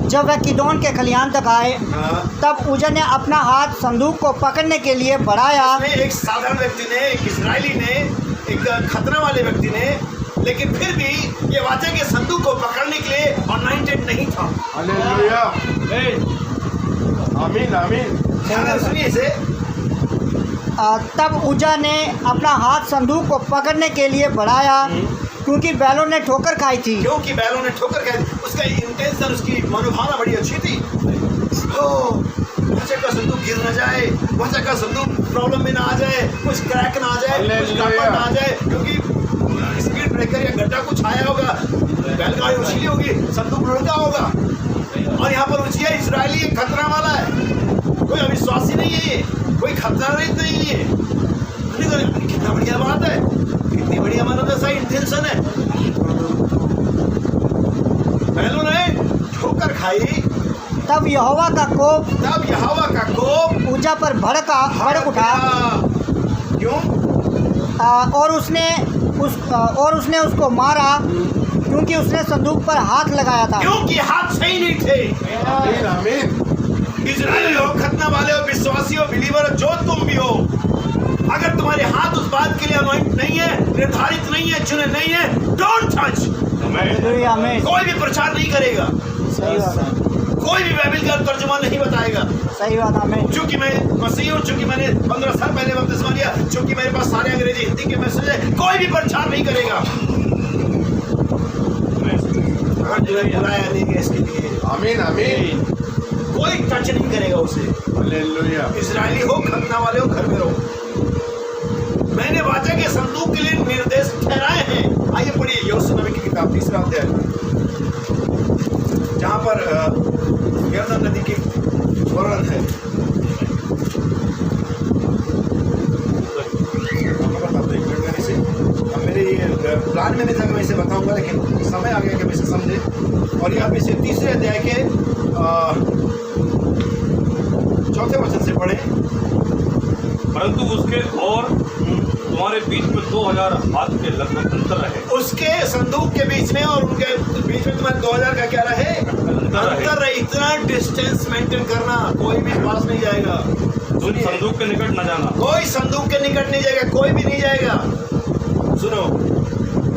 जब वह किदोन के खलिहान तक आए, हाँ, तब उजा ने अपना हाथ संदूक को पकड़ने के लिए बढ़ाया। इसमें एक साधारण व्यक्ति ने, एक इजरायली ने, एक खतरा वाले व्यक्ति ने, लेकिन फिर भी ये वाचा के संदूक को पकड़ने के लिए अनॉइंटेड नहीं था। हालेलुया। आमीन आमीन। सुनिए इसे। तब उजा ने अपना हाथ संदूक को पकड़ने के लिए बढ़ाया, क्योंकि बैलों ने ठोकर खाई थी। क्योंकि बैलों ने ठोकर खाई थी। उसका इंटेंशन, उसकी मनोभावना बड़ी अच्छी थी। वाचा का संदूक गिर न जाए, वाचा का संदूक प्रॉब्लम में ना आ जाए, कुछ क्रैक ना आ जाए, कुछ गड़बड़ ना आ जाए, क्योंकि स्पीड ब्रेकर या गड्ढा कुछ आया होगा, बैलगाड़ी उछली होगी, संदूक लुढ़का होगा। और यहाँ पर उछिया इजरायली एक खतरा वाला है, कोई अविश्वासी नहीं है, कोई खतरा रहित नहीं है। कितना बढ़िया बात है, कितनी बढ़िया मानो सही इंटेंशन है। बैलों ने ठोकर खाई, तब यहोवा का कोप उजा पर भड़क उठा। क्यों? और उसने उसको मारा, क्योंकि उसने संदूक पर हाथ लगाया था। क्योंकि हाथ सही नहीं थे। आमीन आमीन। इजरायली हो, खतना वाले हो, विश्वासी हो, बिलीवर हो, जो तुम भी हो, अगर तुम्हारे हाथ उस बात के लिए अनॉइंट नहीं है, निर्धारित नहीं है, चुने नहीं है, डोंट टच। आमीन। कोई भी प्रचार नहीं करेगा, सही बात है, कोई भी बाइबल का तर्जुमा नहीं बताएगा। सही बात। आमीन। चूंकि मैं मसीह हूँ, चूंकि मैंने 15 साल पहले बपतिस्मा लिया, चूंकि मेरे पास सारे अंग्रेजी हिंदी के मैसेज है, कोई भी प्रचार नहीं करेगा। बुराया नहीं है इसके लिए। आमीन आमीन। कोई टच नहीं करेगा उसे। हालेलुया। इजरायली हो, खतना वाले हो, घर में रहो। मैंने वाचा के संदूक के लिए निर्देश ठहराए हैं। आइए पढ़िए यहोशू नबी की किताब 3रा अध्याय, जहाँ पर यरदन नदी की वर्णन है। अब मेरे ये प्लान में नहीं था कि मैं इसे बताऊंगा, लेकिन समय आ गया कि मैं इसे समझे। और ये आप इसे 3रे अध्याय के 4थे वचन से पढ़े। परंतु उसके और तुम्हारे बीच में 2000 हाथ के लगभग अंतर रहे। उसके संदूक के बीच में और उनके बीच में तुम्हारे 2000 का क्या रहे? अंतर रहे। इतना डिस्टेंस मेंटेन करना, कोई भी पास नहीं जाएगा। तुम संदूक के निकट न जाना, कोई संदूक के निकट नहीं जाएगा, कोई भी नहीं जाएगा। सुनो,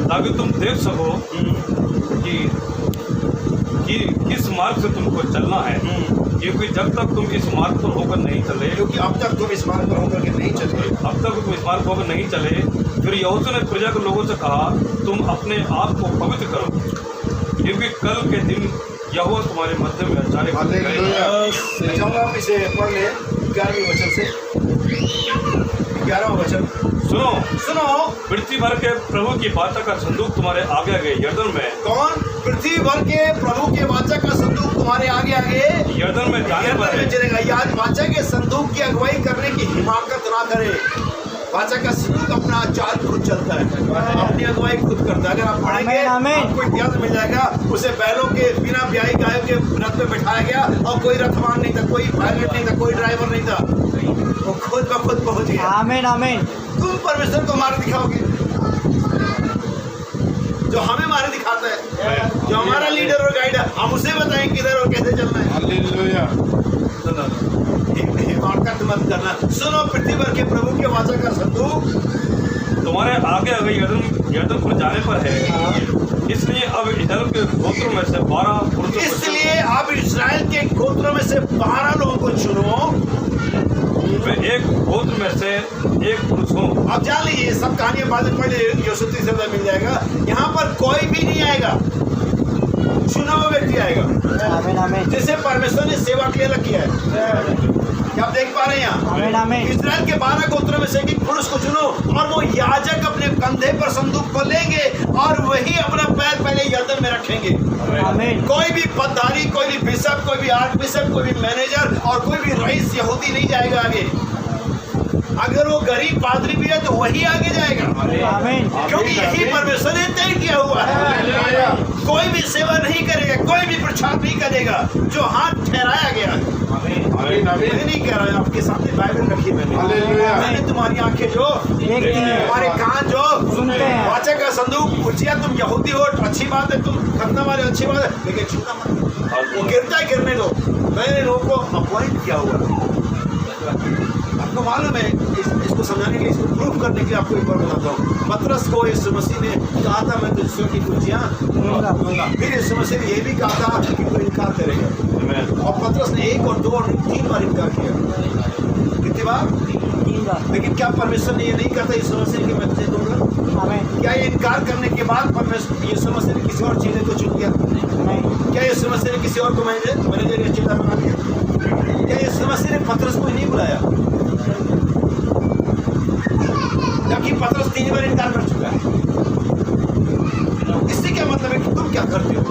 ताकि तुम देख सको कि किस मार्ग से तुमको चलना है, क्योंकि जब तक तुम इस मार्ग पर होकर नहीं चले, क्योंकि अब तक तुम इस मार्ग पर होकर के नहीं चले, अब तक तुम इस मार्ग पर होकर नहीं चले। फिर यहोशू ने प्रजा के लोगों से कहा, तुम अपने आप को पवित्र करो, क्योंकि कल के दिन यहोवा तुम्हारे मध्य में अचानक हालेलुया। मैं चाहूँगा आप इसे पढ़ लें 11वें वचन से। 11वां वचन सुनो। पृथ्वी भर के प्रभु की वाचा का संदूक तुम्हारे आगे आगे यरदन में। कौन? पृथ्वी भर के प्रभु के वाचा का संदूक तुम्हारे आगे आगे यरदन में जाने पर में चलेगा। याद, वाचा के संदूक की अगुवाई करने की हिमाकत ना करे। वाचा का संदूक अपना चाल खुद चलता है, अपनी अगुवाई खुद करता है। अगर आप पढ़ेंगे आपको इतिहास मिल जाएगा। उसे बैलों के बिना ब्याही गायों के रथ में बैठाया गया, और कोई रथवान नहीं था, कोई पायलट नहीं था, कोई ड्राइवर नहीं था, वो खुद ब खुद पहुंच गया। आमीन आमीन। तुम परमेश्वर को मार्ग दिखाओगे, जो हमें मार्ग दिखाता है, जो हमारा लीडर और गाइड है, हम उसे बताएं किधर और कैसे चलना है। हालेलुया। हिमाकत मत करना। सुनो, पृथ्वी भर के प्रभु के वाचा का संदूक तुम्हारे आगे आगे यरदन पर जाने पर है। इसलिए अब इस्राएल के गोत्रों में से 12 पुरुषों को इसलिए अब इस्राएल के गोत्रों में से 12 लोगों को चुनो, वे एक गोत्र में से एक पुरुष हो। अब जान लीजिए, सब कहानियां बाद में पढ़ लीजिए, यहोशू 3 से मिल जाएगा। यहाँ पर कोई भी नहीं आएगा, चुना हुआ व्यक्ति आएगा, आमीन आमीन। जिसे परमेश्वर ने सेवा के लिए अलग किया है। क्या आप देख पा रहे हैं यहाँ? आमीन आमीन। इस्राएल के 12 गोत्रों में से एक पुरुष को चुनो, और वो याजक अपने कंधे पर संदूक को लेंगे, और वही अपना पैर पहले यरदन में रखेंगे। आमीन। कोई भी पदधारी, कोई भी बिशप, कोई भी आर्च बिशप, कोई भी मैनेजर और कोई भी रईस यहूदी नहीं जाएगा आगे। अगर वो गरीब पादरी भी है तो वही आगे जाएगा, आमीन। क्योंकि यही परमेश्वर ने तय किया हुआ है। कोई भी सेवा नहीं करेगा, कोई भी प्रचार नहीं करेगा जो हाथ ठहराया गया है। आमीन आमीन मैं नहीं कह रहा है, आपके सामने बाइबल रखी हालेलुया। मैंने तुम्हारी आंखें जो देखती हैं, तुम्हारे कान जो सुनते हैं। वाचा का संदूक उचिया, तुम यहूदी हो अच्छी बात है, तुम खतना वाले अच्छी बात है, लेकिन छूना मत। वो गिरता है, गिरने दो। मैंने लोगों को अपॉइंट किया हुआ है। आपको मालूम है, इसको समझाने के लिए, इसको प्रूफ करने के लिए आपको एक बार बताता हूँ। पतरस को यीशु मसीह ने कहा था मैं तुझसे की कुर्सियाँ दूंगा। फिर यीशु मसीह ने ये भी कहा था कि तू इनकार करेगा, और पतरस ने 1 और 2 और 3 बार इनकार किया। कितनी बार? 3 बार। लेकिन क्या परमेश्वर ने ये नहीं कहता यीशु मसीह कि मैं तुझे दूंगा? आमीन। क्या ये इनकार करने के बाद परमेश्वर यीशु मसीह ने किसी और चीज़ को चुन लिया? नहीं। क्या यीशु मसीह ने किसी और को मैनेजर या चेला बना दिया? क्या यीशु मसीह ने पतरस को ही नहीं बुलाया? जबकि पतरस 3 बार इनकार कर चुका है। इससे क्या मतलब है कि तुम क्या करते हो?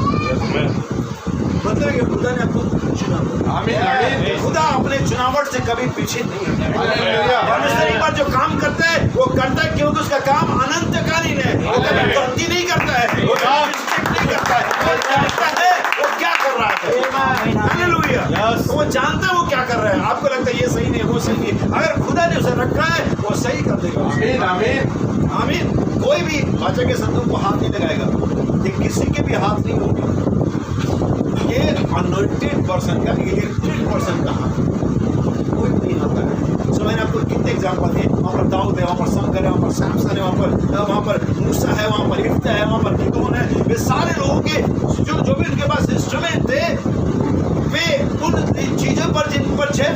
मतलब है कि खुदा ने आपको चुना। आमीन आमीन खुदा अपने चुनावट से कभी पीछे नहीं हटता। हालेलुया। परमेश्वर एक बार जो काम करता है वो करता है, क्योंकि उसका काम अनंतकालीन है। वो कभी गलती नहीं करता है, वो कभी mistake नहीं करता है। वो जानता है वो क्या कर रहा है। हालेलुया। वो जानता है वो क्या कर रहा है। आपको लगता है ये सही नहीं, वो सही नहीं, अगर खुदा ने उसे रखा है वो सही कर देगा। आमीन आमीन आमीन। कोई भी वाचा के संदूक को हाथ नहीं लगाएगा, ये किसी के भी हाथ नहीं होंगे। ये अनॉइंटेड पर्सन का, इलेक्टेड पर्सन का हाथ कोई नहीं होता है। सो मैंने आपको कितने एग्जाम्पल दिए। वहाँ पर दाऊद है, वहाँ पर शमकर है, वहाँ पर सैमसन है, वहाँ पर मूसा है, वहाँ पर यिप्तह है, वहाँ पर गिदोन है। वे सारे लोगों के जो भी उनके पास इंस्ट्रूमेंट थे, वे उन चीज़ों पर जिन पर जय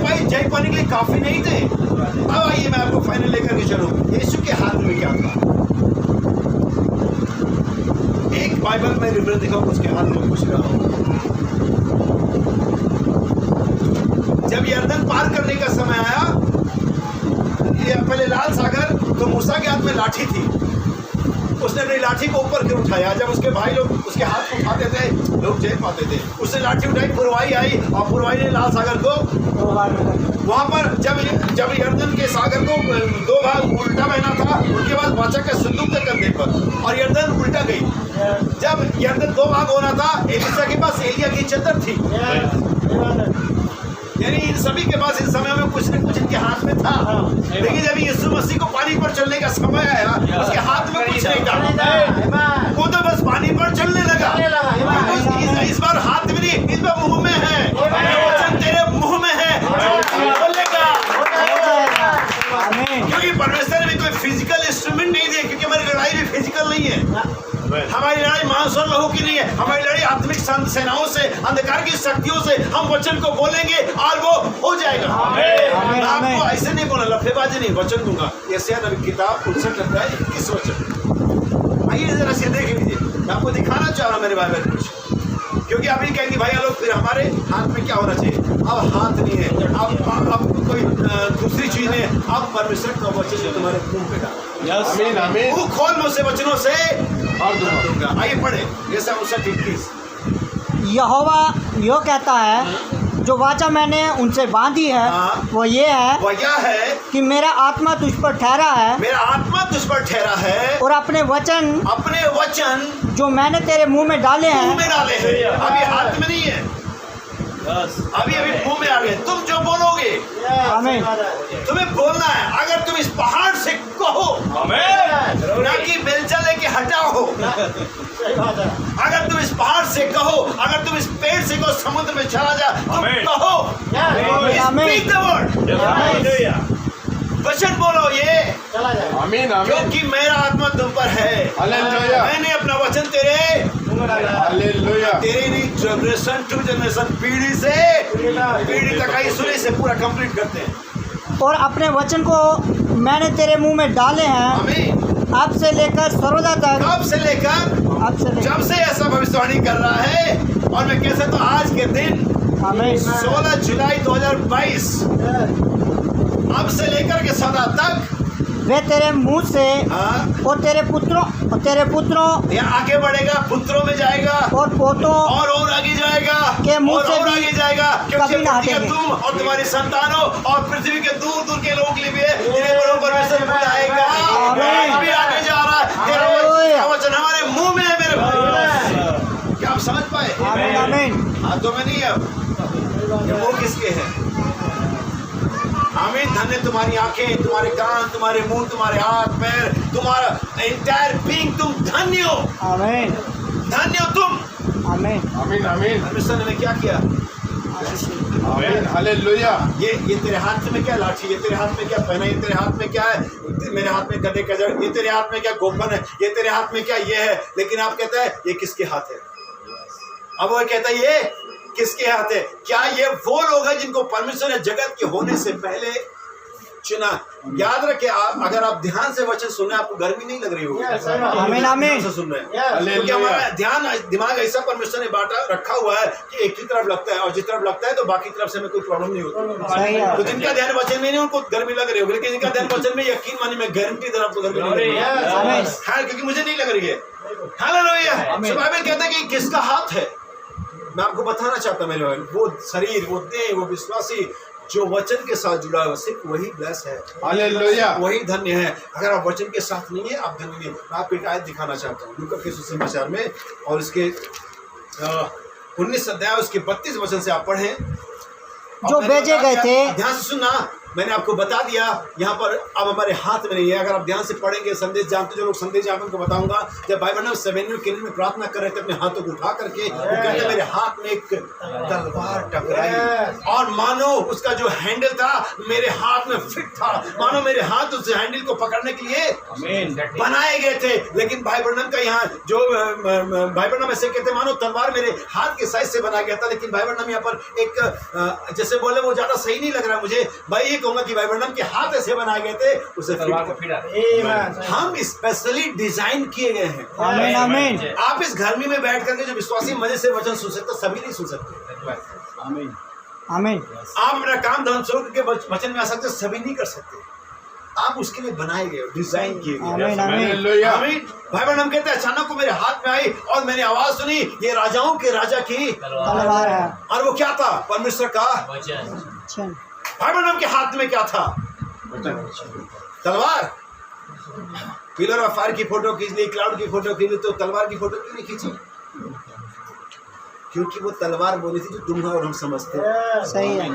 पाने के लिए काफ़ी नहीं थे। अब आइए मैं आपको फाइनल लेकर के चलूँ। यीशु के हाथ में क्या था? एक बाइबल में रिफरेंस दिखाओ, उसके हाथ में कुछ रहा हो। जब यरदन पार करने का समय आया, ये पहले लाल सागर, तो मूसा के हाथ में लाठी थी। उसने अपनी लाठी को ऊपर क्यों उठाया? जब उसके भाई लोग उसके हाथ को उठाते थे, लोग जेल पाते थे। उसने लाठी उठाई, पुरवाई आई, और पुरवाई ने लाल सागर को वहाँ पर जब यरदन के सागर को 2 भाग उल्टा बहना था, उनके बाद वाचा का संदूक के कंधे पर, और यरदन उल्टा गई। जब यरदन 2 भाग होना था, एलिशा के पास एलिया की चद्दर थी। यानी इन सभी के पास इन समय में कुछ न कुछ इनके हाथ में था। लेकिन जब यीशु मसीह को पानी पर चलने का समय आया, उसके हाथ में कुछ नहीं था, वो तो बस पानी पर चलने लगा। इस बार हाथ में नहीं, इस बार मुंह में है। वचन तेरे मुंह में है, बोलेगा। क्योंकि परमेश्वर ने भी कोई फिजिकल इंस्ट्रूमेंट नहीं दिया, क्योंकि हमारी लड़ाई भी फिजिकल नहीं है। हमारी लड़ाई मांस और लहू की नहीं है, हमारी लड़ाई आत्मिक सेनाओं से, अंधकार की शक्तियों से। हम वचन को बोलेंगे और वो हो जाएगा। मैं आपको ऐसे नहीं बोला, लफेबाजी नहीं, वचन दूंगा। यशायाह नबी किताब 59 वचन। आइए जरा से देख लीजिए, मैं आपको दिखाना चाह रहा हूँ मेरे बाइबल कुछ, क्योंकि अभी कहेंगे भाई लोग फिर हमारे हाथ में क्या होना चाहिए? अब हाथ नहीं है, अब कोई दूसरी चीज है। अब परमेश्वर का वचन तुम्हारे मुंह पे डाल। आमीन आमीन मुंह खोल मुझसे वचनों से और दूंगा। आइए पढ़े यशायाह 59:30। यहोवा यो कहता है, जो वाचा मैंने उनसे बांधी है हाँ। वो ये है वह यह है कि मेरा आत्मा तुझ पर ठहरा है, मेरा आत्मा तुझ पर ठहरा है, और अपने वचन जो मैंने तेरे मुंह में डाले मुंह हैं। में डाले हैं। अभी हाथ में नहीं है, अभी मुंह में आ गए। तुम जो बोलोगे, आमीन। तुम्हें बोलना है। अगर तुम इस पहाड़ से कहो, ना कि बेलचा लेके हटाओ। अगर तुम इस पहाड़ से कहो, अगर तुम इस पेड़ से कहो समुद्र में चला जा, तुम कहो। Speak the word। वचन बोलो ये, आमीन आमीन क्योंकि मेरा आत्मा तुम पर है। हालेलुया मैंने अपना वचन तेरे हालेलुया तेरे नहीं, जनरेशन टू जनरेशन, पीढ़ी से पीढ़ी तक आई सुनी से पूरा कंप्लीट करते हैं। और अपने वचन को मैंने तेरे मुंह में डाले हैं, आमीन। अब से लेकर सर्वदा तक। कब से लेकर? अब से लेकर जब से ऐसा भविष्यवाणी कर रहा है। और मैं कह सकता हूँ आज के दिन आमीन। 16 जुलाई 2022, अब से लेकर के सदा तक वे तेरे मुंह से हाँ और तेरे पुत्रों ये आगे बढ़ेगा, पुत्रों में जाएगा और पोतों और आगे जाएगा के मुंह से और भी आगे जाएगा, क्योंकि कभी ना पृथ्वी का हटेंगे। तुम और तुम्हारी संतानों और पृथ्वी के दूर दूर के लोग लिए जिन्हें प्रभु परमेश्वर बुलाएगा। आमीन। अभी आगे जा रहा है, तेरा हालेलुया। वचन हमारे मुंह में है मेरे भाई। क्या आप समझ पाए? आमीन आमीन हाथों में नहीं है, ये मुंह किसके हैं? आमीन। धन्य तुम्हारी आंखें, तुम्हारे कान, तुम्हारे मुंह, तुम्हारे हाथ पैर, तुम्हारा एंटायर बीइंग, तुम धन्य हो, आमीन धन्य हो तुम। आमीन आमीन आमीन परमेश्वर ने क्या किया? आमीन हालेलुया। ये तेरे हाथ में क्या लाठी, ये तेरे हाथ में क्या पहना, ये तेरे हाथ में क्या है? मेरे हाथ में गड्ढे का जड़, ये तेरे हाथ में क्या गोपन है, ये तेरे हाथ में क्या ये है? लेकिन आप कहते हैं ये किसके हाथ है? अब वो कहता है ये किसके हाथ है? क्या ये वो लोग हैं जिनको परमेश्वर ने जगत के होने से पहले चुना? याद रखे, आप अगर आप ध्यान से वचन सुन रहे हैं, आपको गर्मी नहीं लग रही होगी। आमीन आमीन ध्यान से सुन रहे हैं, क्योंकि हमारा ध्यान दिमाग ऐसा परमेश्वर ने बांटा रखा हुआ है कि एक ही तरफ लगता है, और जिस तरफ लगता है तो बाकी तरफ से हमें कोई प्रॉब्लम नहीं होती। सही है तो जिनका ध्यान वचन में नहीं, उनको गर्मी लग रही होगी, लेकिन जिनका ध्यान वचन में, यकीन मानिए मैं गारंटी दे रहा हूं, आपको गर्मी नहीं लग रही है। आमीन हाँ, क्योंकि मुझे नहीं लग रही है। हालेलुया। सो बाइबल कहता है कि किसका हाथ है? मैं आपको बताना चाहता हूं मेरे भाई, वो शरीर, वो देह, वो विश्वासी जो वचन के साथ जुड़ा है, सिर्फ वही ब्लेस है, हालेलुया। वही धन्य है। अगर आप वचन के साथ नहीं है, आप धन्य नहीं। मैं आपको एक आयत दिखाना चाहता हूँ लूका के सुसमाचार में, और इसके 19 अध्याय उसके 32 वचन से आप पढ़ें। जो भेजे गए थे, ध्यान से सुनना, मैंने आपको बता दिया यहाँ पर अब हमारे हाथ में नहीं है। अगर आप ध्यान से पढ़ेंगे, संदेश जानते जो लोग संदेश जानते उनको बताऊंगा, जब भाई बहन सेवेनियों के लिए में प्रार्थना कर रहे थे अपने हाथों को उठा करके, वो कहते मेरे हाथ में एक तलवार टकराई और मानो उसका जो हैंडल था मेरे हाथ में फिट था, मानो मेरे हाथ उस हैंडल को पकड़ने के लिए बनाए गए थे। लेकिन भाई बहन का यहाँ जो भाई बहन ऐसे कहते मानो तलवार मेरे हाथ के साइज से बना गया था। लेकिन भाई बहन यहाँ पर एक जैसे बोले वो ज्यादा सही नहीं लग रहा मुझे, भाई कहूंगा कि भाई बहन के हाथ ऐसे बनाए गए थे, उसे हम स्पेशली डिजाइन किए गए हैं। आमीन आमीन आप इस गर्मी में बैठ करके जो विश्वासी मजे से वचन सुन सकते, सभी नहीं सुन सकते। आमीन आप अपना काम धन छोड़ के वचन में आ सकते, सभी नहीं कर सकते। आप उसके लिए बनाए गए, डिजाइन किए गए। आमीन आमीन हालेलुया। आमीन। भाई बहन हम कहते हैं अचानक को मेरे हाथ में आई और मैंने आवाज सुनी, ये राजाओं के राजा की तलवार है। और वो क्या था? परमेश्वर का अच्छा भाई बहन के हाथ में क्या था? तलवार। पिलर ऑफ फायर की फोटो खींच ली, क्लाउड की फोटो खींच ली, तो तलवार की फोटो क्यों नहीं खींची? क्योंकि वो तलवार बोली थी जो तुम और हम समझते हैं। सही है।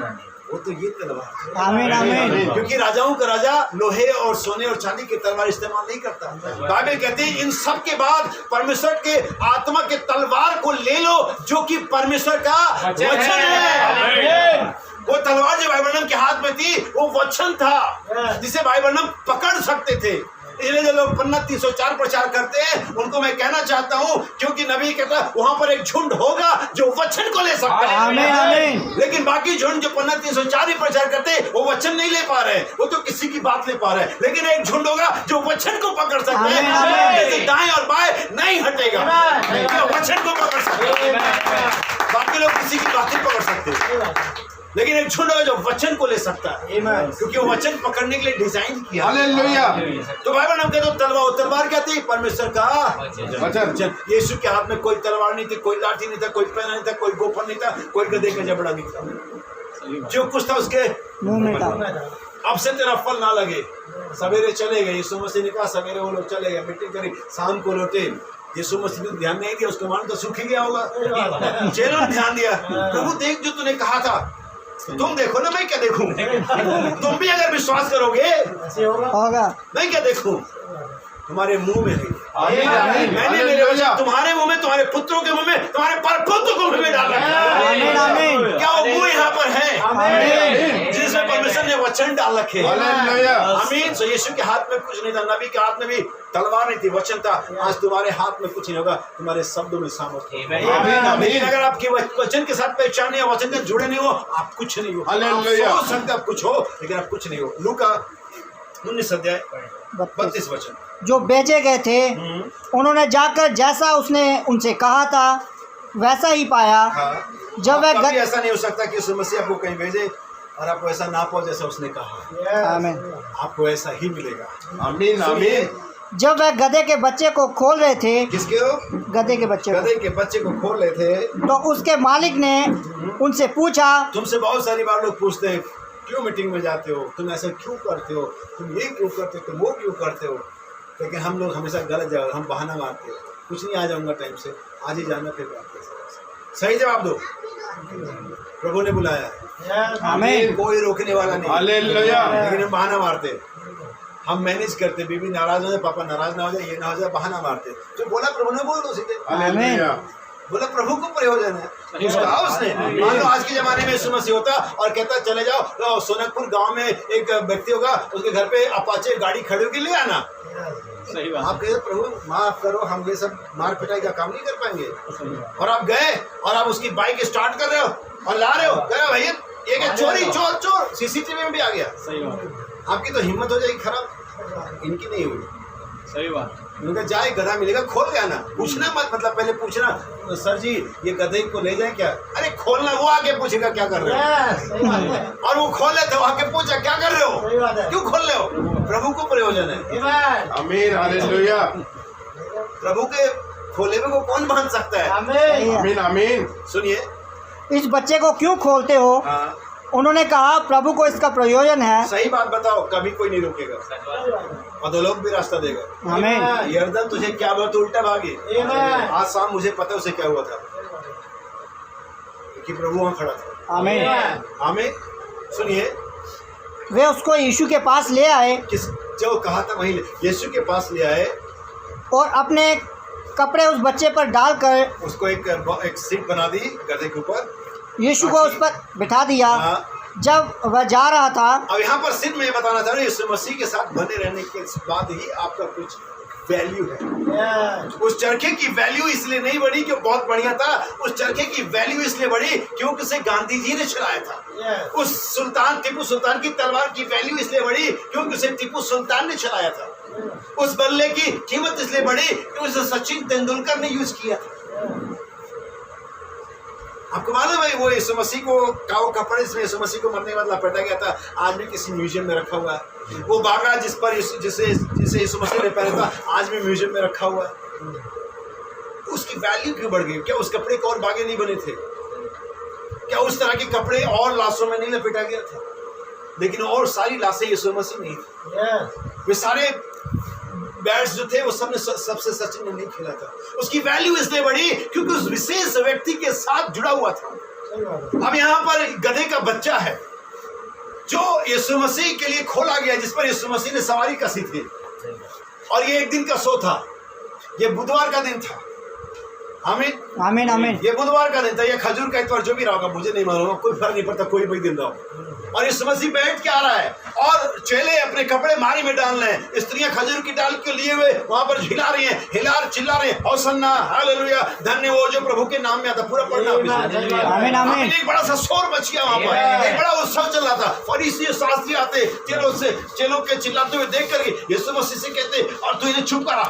वो तो ये तलवार। आमीन आमीन क्योंकि राजाओं का राजा लोहे और सोने और चांदी की तलवार इस्तेमाल नहीं करता। बाइबल कहती है इन सब के बाद परमेश्वर के आत्मा के तलवार को ले लो जो कि परमेश्वर का वचन है। वो तलवार जो भाई बहन के हाथ में थी वो वचन था जिसे भाई बहन पकड़ सकते थे। इसलिए जो लोग पन्ना 304 प्रचार करते हैं उनको मैं कहना चाहता हूँ, क्योंकि नबी कहता है वहां पर एक झुंड होगा जो वचन को ले सकता है। आमीन आमीन लेकिन बाकी झुंड जो पन्ना 304 ही प्रचार करते हैं वो वचन नहीं ले पा रहे, वो तो किसी की बात ले पा रहे हैं। लेकिन एक झुंड होगा जो वचन को पकड़ सकता आमीन, है, आमीन। जैसे दाएं और बाएं नहीं हटेगा, जो वचन को पकड़ सकता है। बाकी लोग किसी की बात नहीं पकड़ सकते, लेकिन एक झुंड होगा जो वचन को ले सकता है, क्योंकि वो वचन पकड़ने के लिए डिजाइन किया। हालेलुया। तो भाई बहन हम कहते हैं तलवार क्या थी? परमेश्वर का वचन। यीशु के हाथ में कोई तलवार नहीं थी, कोई लाठी नहीं था, कोई पैना नहीं था, कोई गोफन नहीं था, कोई गधे का जबड़ा नहीं था। जो कुछ था उसके मुंह में था। अब से तेरा फल ना लगे। सवेरे चले गए, यीशु मसीह ने कहा सवेरे वो लोग चले गए, मीटिंग करी, शाम को लौटे। यीशु मसीह ने ध्यान नहीं दिया, उसको मानो तो सूख ही गया होगा। चेलों ने ध्यान दिया, प्रभु देख जो तूने कहा था, तुम देखो ना मैं क्या देखूं? तुम भी अगर विश्वास करोगे होगा। मैं क्या देखूं? तुम्हारे मुंह में है। आमीन, आमीन। मैंने मेरे वचन तुम्हारे मुंह में, तुम्हारे पुत्रों के मुंह में, तुम्हारे परपुत्र को मुंह में डाला। आमीन आमीन क्या वो मुंह यहाँ पर है? आमीन जिसमें परमेश्वर ने वचन डाल रखे। हालेलुया। आमीन। सो यीशु के हाथ में कुछ नहीं था, नबी के हाथ में भी तलवार नहीं थी, वचन था। आज तुम्हारे हाथ में कुछ नहीं होगा, तुम्हारे शब्दों में सामर्थ्य है। आमीन। लेकिन अगर आपकी वचन के साथ पहचान नहीं है, वचन से जुड़े नहीं हो, आप कुछ नहीं हो। आप हालेलुया। सोच सकते आप कुछ हो, लेकिन आप कुछ नहीं हो। लूका 19 अध्याय 32 वचन। जो भेजे गए थे उन्होंने जाकर जैसा उसने उनसे कहा था वैसा ही पाया। हाँ। जब वह कभी ऐसा नहीं हो सकता कि यीशु मसीह आपको कहीं भेजे और आप वैसा ना पाओ जैसा उसने कहा, आमीन। आपको ऐसा ही मिलेगा। आमीन आमीन। जब वह गधे के बच्चे को खोल रहे थे, किसके हो? गधे के बच्चे को, गधे के बच्चे को खोल रहे थे, तो उसके मालिक ने उनसे पूछा। तुमसे बहुत सारी बार लोग पूछते हैं क्यों मीटिंग में जाते हो, तुम ऐसा क्यों करते हो, तुम ये क्यों करते हो, तुम वो क्यों करते हो। लेकिन हम लोग हमेशा गलत जवाब, हम बहाना मारते हो, कुछ नहीं आ जाऊंगा टाइम से, आज ही जाना फिर बात कर। सही जवाब दो। प्रभु ने बुलाया है, आमीन। कोई रोकने वाला नहीं। हालेलुया। लेकिन हम बहाना मारते हैं, हम मैनेज करते, बीबी नाराज हो जाए, पापा नाराज ना हो जाए, ये ना हो जाए, बहाना मारते। जो बोला प्रभु ने बोल दो सीधे। हालेलुया। बोला प्रभु को प्रयोजन है, कुछ कहा उसने। मान लो आज के जमाने में यीशु मसीह होता और कहता चले जाओ तो सोनकपुर गांव में एक व्यक्ति होगा, उसके घर पे अपाचे गाड़ी खड़ी होगी, ले आना। सही बात। आप कहते प्रभु माफ करो, हम ये सब मार पिटाई का काम नहीं कर पाएंगे। और आप गए और आप उसकी बाइक स्टार्ट कर रहे हो और ला रहे हो, कह रहे हो भैया ये क्या चोरी, चोर चोर, सीसीटीवी में भी आ गया। सही बात। आपकी तो हिम्मत हो जाएगी खराब, इनकी नहीं हुई। सही बात। उनका जाए गधा मिलेगा, खोल के आना, पूछना मत, मतलब पहले पूछना सर जी ये गधे को ले जाए क्या, अरे खोलना, वो आके पूछेगा क्या कर रहे हो, और वो खोले तो आके पूछा क्या कर रहे हो, क्यों खोल रहे हो। प्रभु को प्रयोजन है। आमीन हालेलुया। प्रभु के खोले में को कौन बांध सकता है। आमीन आमीन। सुनिए, इस बच्चे को क्यों खोलते हो? हाँ उन्होंने कहा प्रभु को इसका प्रयोजन है। सही बात बताओ, कभी कोई नहीं रोकेगा, अधोलोक भी रास्ता देगा। आमीन। यरदन तुझे क्या हुआ, तो उल्टा भागे। आज शाम मुझे पता है उसे क्या हुआ था, कि प्रभु वहाँ खड़ा था। आमीन। आमीन। सुनिए, वे उसको यीशु के पास ले आए किस जो कहा था वहीं यीशु के पास ले आए और अपने कपड़े उस बच्चे पर डालकर उसको एक सीट बना दी गधे के ऊपर, यीशु को उस पर बिठा दिया। हाँ। जब वह जा रहा था, अब यहाँ पर सिर्फ मैं ये बताना चाह रहा हूँ, यीशु मसीह के साथ बने रहने के बाद ही आपका कुछ वैल्यू है। उस चरखे की वैल्यू इसलिए नहीं बढ़ी कि बहुत बढ़िया था, उस चरखे की वैल्यू इसलिए बढ़ी क्योंकि उसे गांधी जी ने चलाया था। उस सुल्तान टीपू सुल्तान की तलवार की वैल्यू इसलिए बढ़ी क्योंकि उसे टीपू सुल्तान ने चलाया था। उस बल्ले की कीमत इसलिए बढ़ी क्योंकि उसे सचिन तेंदुलकर ने यूज किया था। आपको मालूम है वो यीशु मसीह को काऊ कपड़े से यीशु मसीह को मरने के बाद लपेटा गया था, आज भी किसी म्यूजियम में रखा हुआ है। वो बागा जिस पर जिसे यीशु मसीह ने पहना था, आज भी म्यूजियम में रखा हुआ है। उसकी वैल्यू क्यों बढ़ गई? क्या उस कपड़े के और बागे नहीं बने थे? क्या उस तरह के कपड़े और लाशों में नहीं लपेटा गया था? लेकिन और सारी लाशें यीशु मसीह नहीं थी। वे सारे बैट्स जो थे वो सबने सबसे सचिन ने नहीं खेला था। उसकी वैल्यू इसलिए बढ़ी क्योंकि उस विशेष व्यक्ति के साथ जुड़ा हुआ था। अब यहाँ पर गधे का बच्चा है जो यीशु मसीह के लिए खोला गया, जिस पर यीशु मसीह ने सवारी कसी थी, और ये एक दिन का शो था। ये बुधवार का दिन था। आमीन आमीन। आमीन। ये बुधवार का दिन था, ये खजूर का इतवार, जो भी रहा होगा मुझे नहीं मालूम, कोई फर्क नहीं पड़ता, कोई भी दिन रहो। और यीशु मसीह बैठ के आ रहा है और चेले अपने कपड़े मारी में डाल रहे हैं, स्त्रियां खजूर की डाल के लिए हुए वहां पर हिला रही हैं, हिलार चिल्ला रहे हैं, होसन्ना हालेलुया, धन्य वो जो प्रभु के नाम में आता। पूरा पढ़ना। आमीन। आमीन। एक बड़ा सा शोर मच गया वहां पर, एक बड़ा उत्सव चल रहा था। फरीसी शास्त्री आते चेलों के चिल्लाते हुए देख करके यीशु मसीह से कहते, और तू इन्हें चुप करा।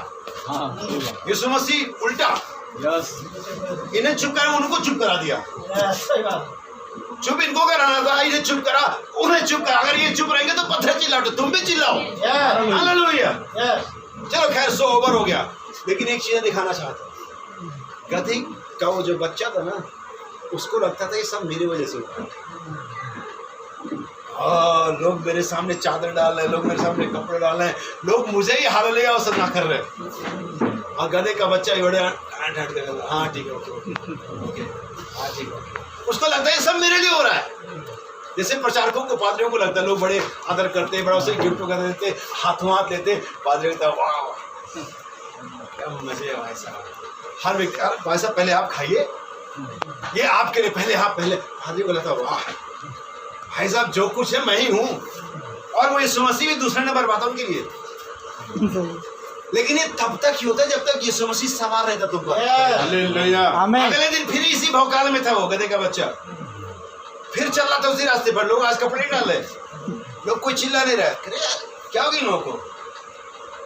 यीशु मसीह उल्टा इन्हें चुप करा, उनको चुप करा दिया। चुप इनको कराना था, इन्हें चुप करा, उन्हें चुप करा। अगर ये चुप रहेंगे तो पत्थर चिल्लाओ, तुम भी चिल्लाओ। हालेलुया। चलो खैर सो ओवर हो गया। लेकिन एक चीज दिखाना चाहता, गधे का वो जो बच्चा था ना, उसको लगता था ये सब मेरी वजह से हुआ। लोग मेरे सामने चादर डाल रहे हैं, लोग मेरे सामने कपड़े डाल रहे हैं, लोग मुझे ही हालेलुया और सब ना कर रहे। और गधे का बच्चा बड़े हाँ ठीक है, ओके हाँ ठीक है। उसको लगता है सब मेरे लिए हो रहा है। जैसे प्रचारकों को, पादरियों को लगता है, लोग बड़े आदर करते, बड़ा उसे गिफ्ट वगैरह देते, हाथों हाथ लेते, पादरी कहता है वाह क्या मजे है भाई साहब। हर व्यक्ति भाई साहब पहले आप खाइए, ये आपके लिए, पहले आप पहले। पादरी को लगता है वाह भाई साहब जो कुछ है मैं ही हूँ। और वो यीशु मसीह भी दूसरे नंबर बात उनके लिए। लेकिन ये तब तक ही होता है जब तक यीशु मसीह सवार रहता तुम पर। हालेलुया। अगले दिन फिर इसी भौकाल में था वो गधे का बच्चा, फिर चल रहा था उसी रास्ते पर। लोग आज कपड़े डाल रहे, लोग कोई चिल्ला नहीं रहा। अरे क्या हो गया लोगों को?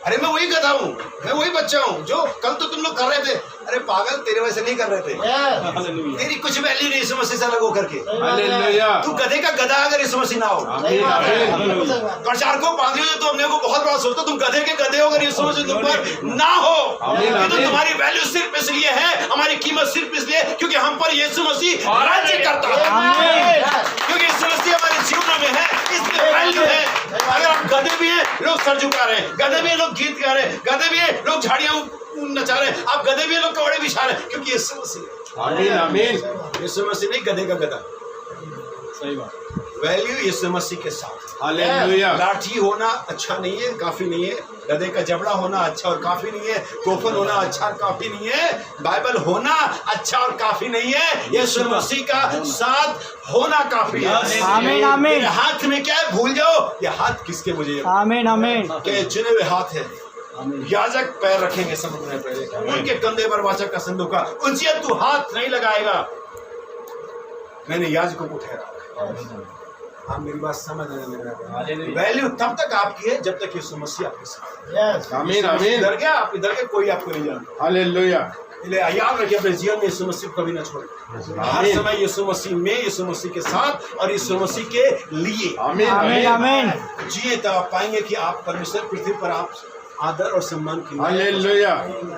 अरे मैं वही गधा हूँ, मैं वही बच्चा हूँ जो कल तो तुम लोग कर रहे थे। अरे पागल, तेरे वैसे नहीं कर रहे थे। हालेलुया। तेरी कुछ वैल्यू नहीं यीशु मसीह से अलग होकर के। हालेलुया। तू गधे का गधा अगर यीशु मसीह ना हो। आमीन आमीन प्रचारकों पादरियों जो तुम अपने को बहुत बड़ा सोचते हो, तुम गधे के गधे हो अगर यीशु मसीह तुम पर ना हो। आमीन, ये तो आमीन। तुम्हारी वैल्यू सिर्फ इसलिए है, हमारी कीमत सिर्फ इसलिए क्योंकि हम पर यीशु मसीह राज्य करता है। आमीन। क्योंकि यीशु मसीह हमारे जीवन में है, इसलिए वैल्यू है। अगर आप गधे भी हैं, लोग सर झुका रहे हैं, गधे भी हैं, लोग गीत गा रहे हैं, गधे भी हैं, लोग झाड़ियां नचा रहे हैं, आप गधे भी हैं, लोग कपड़े बिछा रहे हैं, क्योंकि यीशु मसीह। आमीन आमीन यीशु मसीह नहीं गधे का गधा। सही बात। वैल्यू यीशु मसीह के साथ। हालेलुया। लाठी होना अच्छा नहीं है, काफी नहीं है। गधे का जबड़ा होना अच्छा और काफी नहीं है। कोफन होना अच्छा और काफी नहीं है। बाइबल होना अच्छा और काफी नहीं है। यीशु मसीह का साथ होना काफी है। आमीन, आमीन। मेरे हाथ में क्या है भूल जाओ, ये हाथ किसके मुझे आमीन आमीन के चुने हुए हाथ है। याजक पैर रखेंगे समुद्र में पहले, उनके कंधे पर वाचा का संदूक का, उनसे तू हाथ नहीं लगाएगा। मैंने याजकों को ठहरा। आप मेरी बात समझ रहे हैं। वैल्यू तब तक आपकी है जब तक यीशु मसीह आपके साथ। आमीन आमीन इधर गया, आप इधर गए, कोई आपको नहीं जानता। हालेलुया। इसलिए याद रखिए, अपने जीवन में यीशु मसीह को कभी ना छोड़ें। हर आमीन। समय यीशु मसीह में, यीशु मसीह के साथ और यीशु मसीह के लिए आमीन आमीन आमीन आमीन जिए, तब आप पाएंगे कि आप परमेश्वर पृथ्वी पर आप आदर और सम्मान की हालेलुया।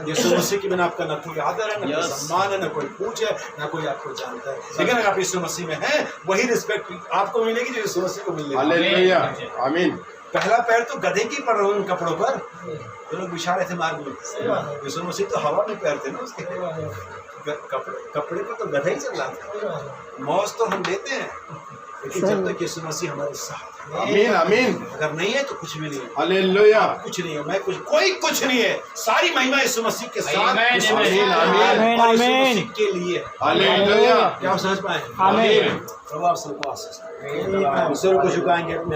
यीशु मसीह के बिना आपका ना कोई आदर है, ना कोई सम्मान है, ना कोई पूछ है, ना कोई आपको जानता है। लेकिन अगर आप यीशु मसीह में हैं, वही रिस्पेक्ट आपको मिलेगी जो यीशु मसीह को मिलेगी। हालेलुया। आमीन। पहला पैर तो गधे की पड़ रहा उन कपड़ों पर जो लोग बिछा रहे थे मार्ग में। यीशु मसीह तो हवा में पैर थे ना उसके। कपड़े पर तो गधा ही चल रहा था। मौज तो हम देते हैं, लेकिन जब तक यीशु मसीह हमारे साथ है। आमीन आमीन अगर नहीं है तो कुछ भी नहीं है। हालेलुया। कुछ नहीं है, मैं कुछ, कोई कुछ नहीं है। सारी महिमा यीशु मसीह के साथ, यीशु मसीह आमीन, आमीन, और यीशु आमीन। मसीह के लिए। हालेलुया। क्या आप समझ पाए? आमीन। प्रभु आप सबको आशीष दें। ईश्वर को झुकाएंगे अपने